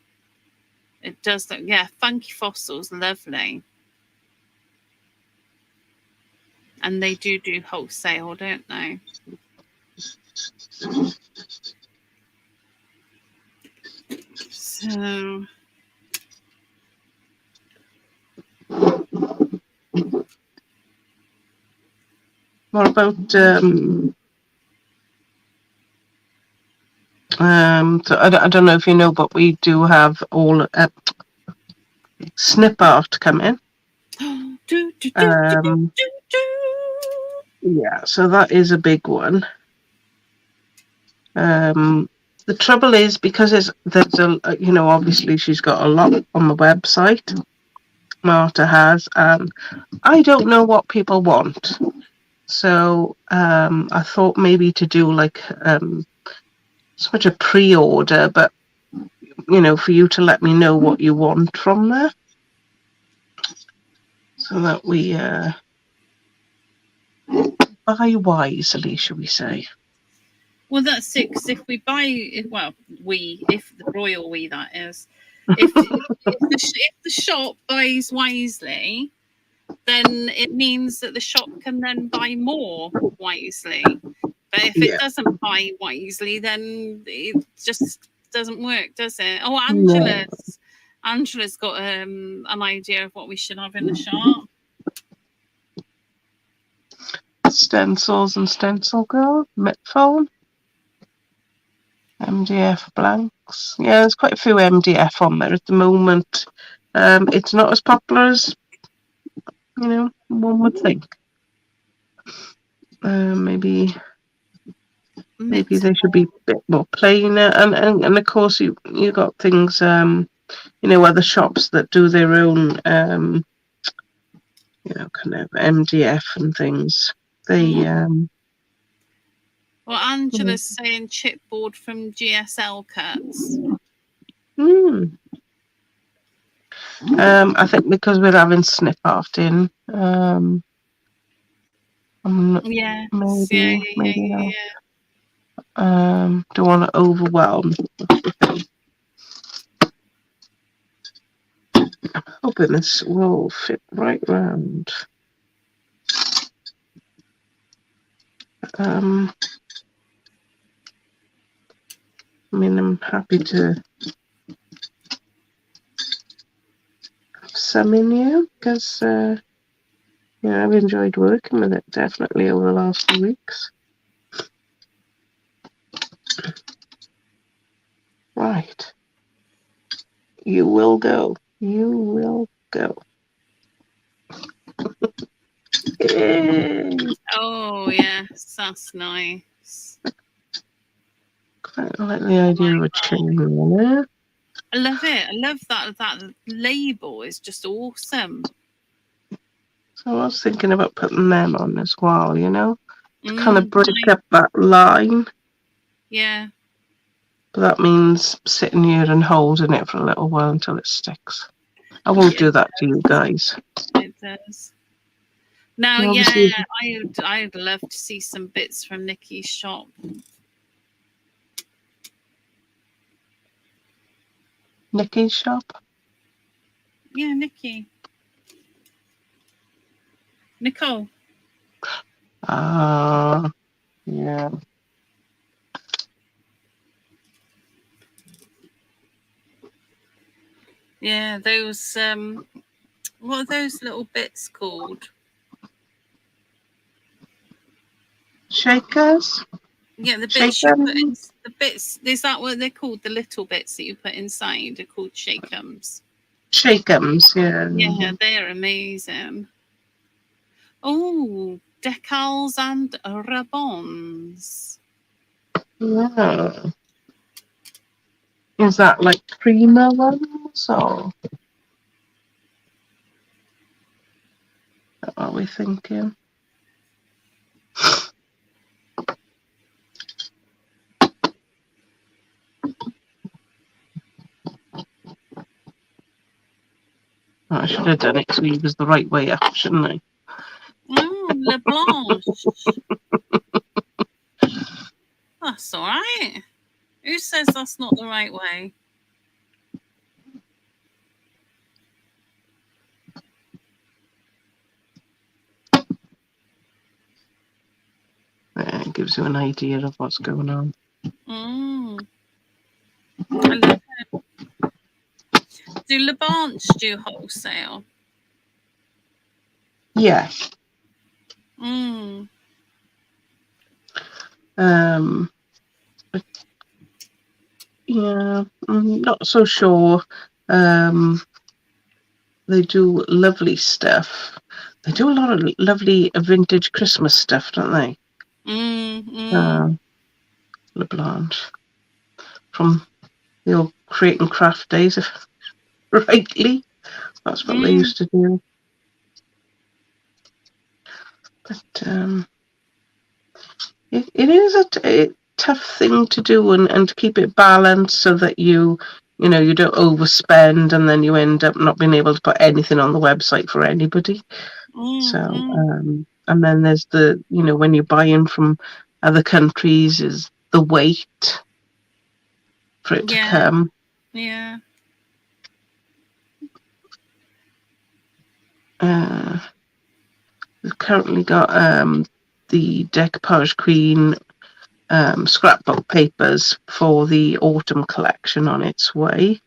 It does look, yeah, Funky Fossils, lovely. And they do wholesale, don't they? So What about so I don't know if you know, but we do have all snip art come in. Yeah, so that is a big one. The trouble is because there's a obviously she's got a lot on the website. Marta has, and I don't know what people want. So I thought maybe to do like such a pre-order, but for you to let me know what you want from there, so that we buy wisely, shall we say? Well, that's it. Because if we buy, if the royal we, that is, if the shop buys wisely, then it means that the shop can then buy more wisely. But if it doesn't buy wisely, then it just doesn't work, does it? Oh, Angela's got an idea of what we should have in the shop. Stencils and Stencil Girl, Mitfold, MDF blanks. Yeah, there's quite a few MDF on there at the moment. It's not as popular as one would think. Maybe they should be a bit more plainer, and of course you got things other shops that do their own kind of MDF and things. They well, Angela's saying chipboard from GSL cuts. I think because we're having snip art in, maybe don't want to overwhelm. I'm hoping this will fit right round. I mean, I'm happy to some in you because I've enjoyed working with it definitely over the last few weeks. Right. You will go. You will go. Yay. Oh, yes, that's nice. Quite like the idea of a chain on there. I love it. I love that label is just awesome. So I was thinking about putting them on as well, to kind of break Nice. up that line. Yeah. But that means sitting here and holding it for a little while until it sticks. I won't do that to you guys. It does. Now, And yeah, obviously, I'd love to see some bits from Nikki's shop. Nikki's shop. Yeah, Nikki. Nicole. Yeah. Yeah, those what are those little bits called? Shakers. Yeah, the Shake bits you put in them. the bits. Is that what they're called? The little bits that you put inside are called shakums. Shake'ems, yeah. Yeah, they're amazing. Oh, decals and ribbons. Yeah. Is that like Prima ones or what are we thinking? I should have done it sleeves the right way up, shouldn't I? Oh, Le Blanche. That's all right. Who says that's not the right way? Yeah, it gives you an idea of what's going on. I love it. Do Le Blanche do wholesale? Yeah. But yeah, I'm not so sure. They do lovely stuff. They do a lot of lovely vintage Christmas stuff, don't they? Le Blanche. From the old Create and Craft days, if rightly. That's what they used to do. But it is a tough thing to do and to keep it balanced so that you don't overspend and then you end up not being able to put anything on the website for anybody. So and then there's the when you're buying from other countries is the wait for it to come. Yeah. We've currently got the Decoupage Queen scrapbook papers for the autumn collection on its way.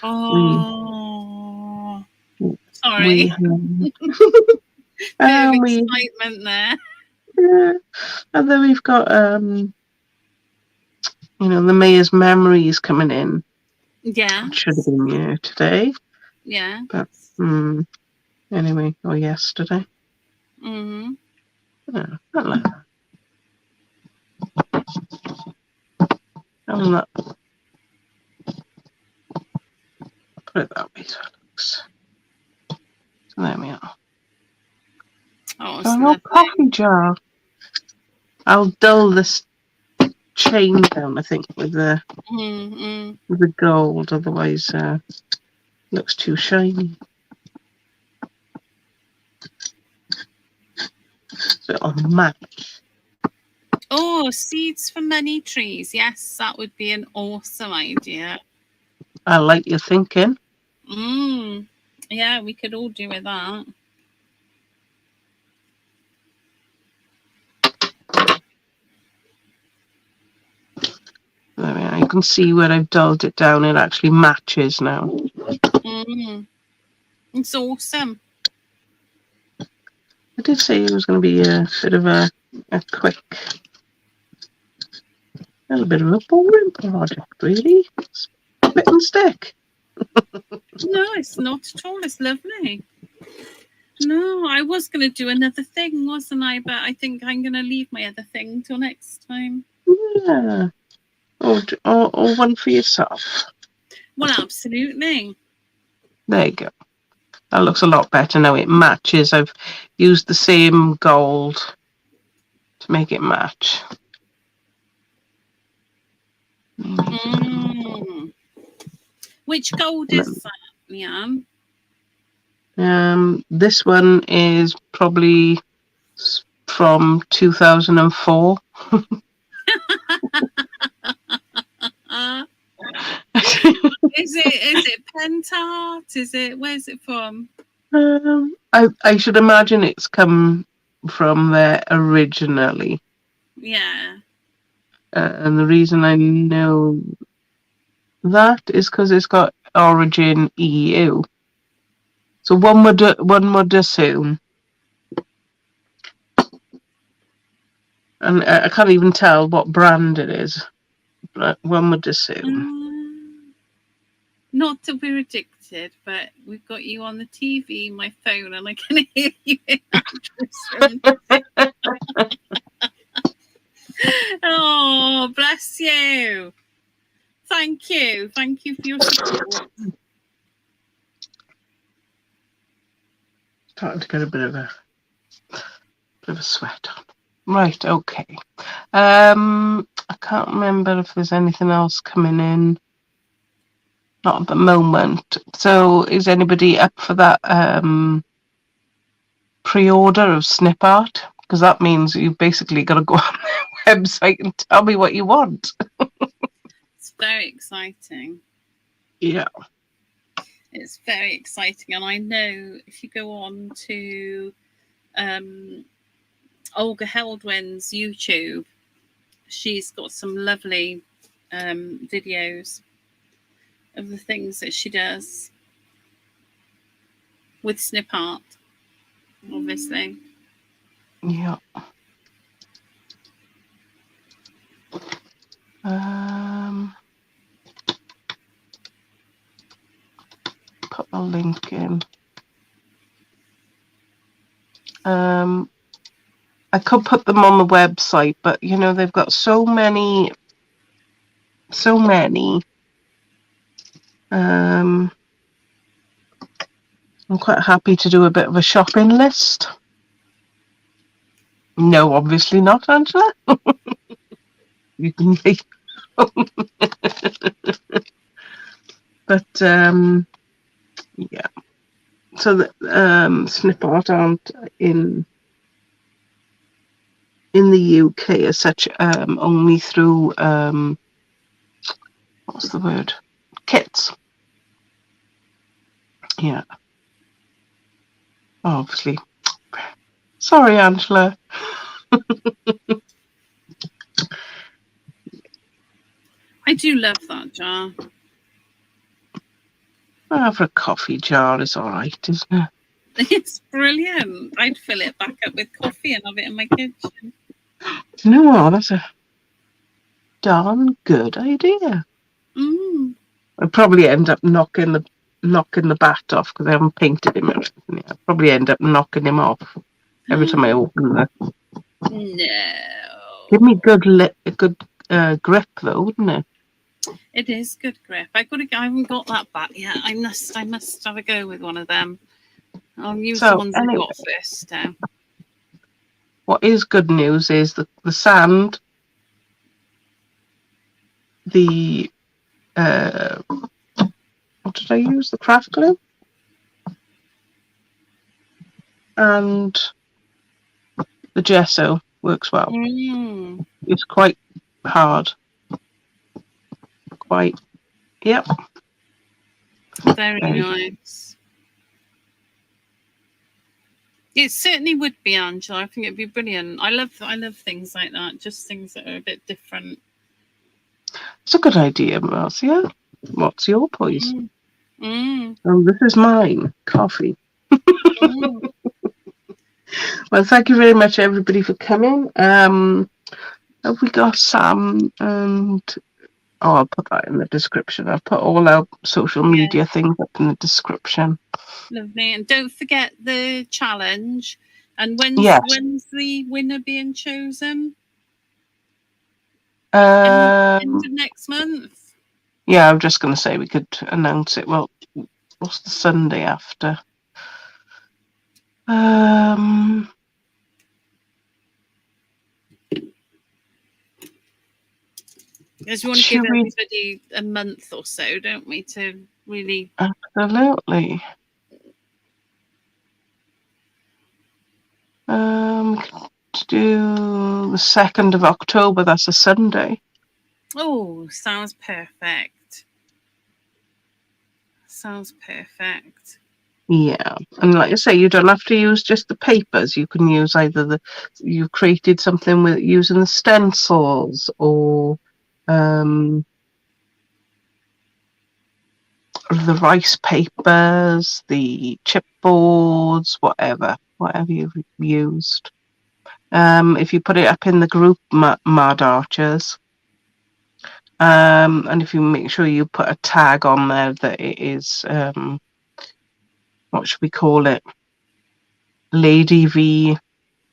Oh, We sorry. Bit of excitement there. Yeah, and then we've got the Mayor's Memories coming in. Yeah. It should have been here today. Yeah. But anyway, or yesterday. Yeah, not like that. I'm not. Put it that way so it looks. So there we are. Oh, no coffee jar. I'll dull this chain down, I think, with the gold, otherwise looks too shiny. So it'll match. Oh, seeds for money trees. Yes, that would be an awesome idea. I like your thinking. Yeah, we could all do with that. There we are. You can see where I've dulled it down. It actually matches now. It's awesome. I did say it was going to be a bit of a quick, a little bit of a boring project, really. It's bit and stick. No, it's not at all. It's lovely. No, I was going to do another thing, wasn't I? But I think I'm going to leave my other thing till next time. Yeah. Or one for yourself. Well, absolutely. There you go. That looks a lot better now. It matches. I've used the same gold to make it match. Which gold is that, Leanne? This one is probably from 2004. Is it Pentart? Where's it from? I should imagine it's come from there originally. Yeah. And the reason I know that is because it's got origin EU. So one would assume, and I can't even tell what brand it is, but one would assume. Not to be addicted, but we've got you on the TV, my phone, and I can hear you in Oh, bless you. Thank you. Thank you for your support. Starting to get a bit of a sweat on. Right, okay. I can't remember if there's anything else coming in. Not at the moment. So is anybody up for that pre-order of snip art? Because that means you've basically got to go on their website and tell me what you want. It's very exciting. Yeah. It's very exciting. And I know if you go on to Olga Heldwen's YouTube, she's got some lovely videos of the things that she does with snip art, obviously. Yeah. Put the link in. I could put them on the website, but you know they've got so many. I'm quite happy to do a bit of a shopping list. No, obviously not, Angela. You can be. But yeah. So the snip art aren't in the UK as such, only through what's the word? Kits. Yeah. Obviously. Sorry, Angela. I do love that jar. For a coffee jar is all right, isn't it? It's brilliant. I'd fill it back up with coffee and have it in my kitchen. You know what? That's a darn good idea. I'd probably end up knocking the bat off because I haven't painted him. I'd probably end up knocking him off every time I open the. No. Give me good grip though, wouldn't it? It is good grip. I haven't got that bat yet. I must have a go with one of them. I'll use the ones I got first now. What is good news is the sand, the what did I use? The craft glue and the gesso works well. It's quite hard. Yep. Very nice. It certainly would be, Angela. I think it'd be brilliant. I love things like that. Just things that are a bit different. It's a good idea, Marcia. What's your poison? Mm. This is mine, coffee. Mm. Well, thank you very much, everybody, for coming. Have we got Sam and... Oh, I'll put that in the description. I'll put all our social Yeah, media things up in the description. lovely. And don't forget the challenge. And Yes. when's the winner being chosen? End of next month. Yeah, I'm just going to say we could announce it. Well, what's the Sunday after? Because we want to give everybody a month or so, don't we, to really... Absolutely. To do the 2nd of October, that's a Sunday. Oh, sounds perfect. Sounds perfect. Yeah, and like I say, you don't have to use just the papers. You can use either you've created something with using the stencils or the rice papers, the chipboards, whatever you've used. If you put it up in the group, Mad Archers, and if you make sure you put a tag on there that it is, what should we call it? Lady V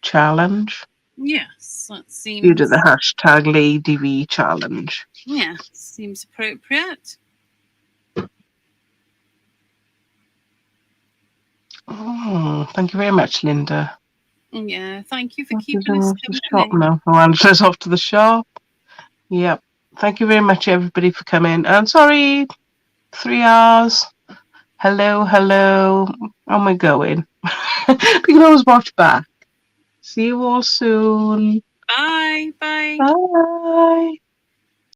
Challenge. Yes, that seems... You do the hashtag Lady V Challenge. Yeah, seems appropriate. Oh, thank you very much, Linda. Yeah, thank you for keeping us company. Shop now. Andrew's off to the shop. Yep. Thank you very much, everybody, for coming. And sorry, 3 hours. Hello. And we're going. We can always watch back. See you all soon. Bye. Bye.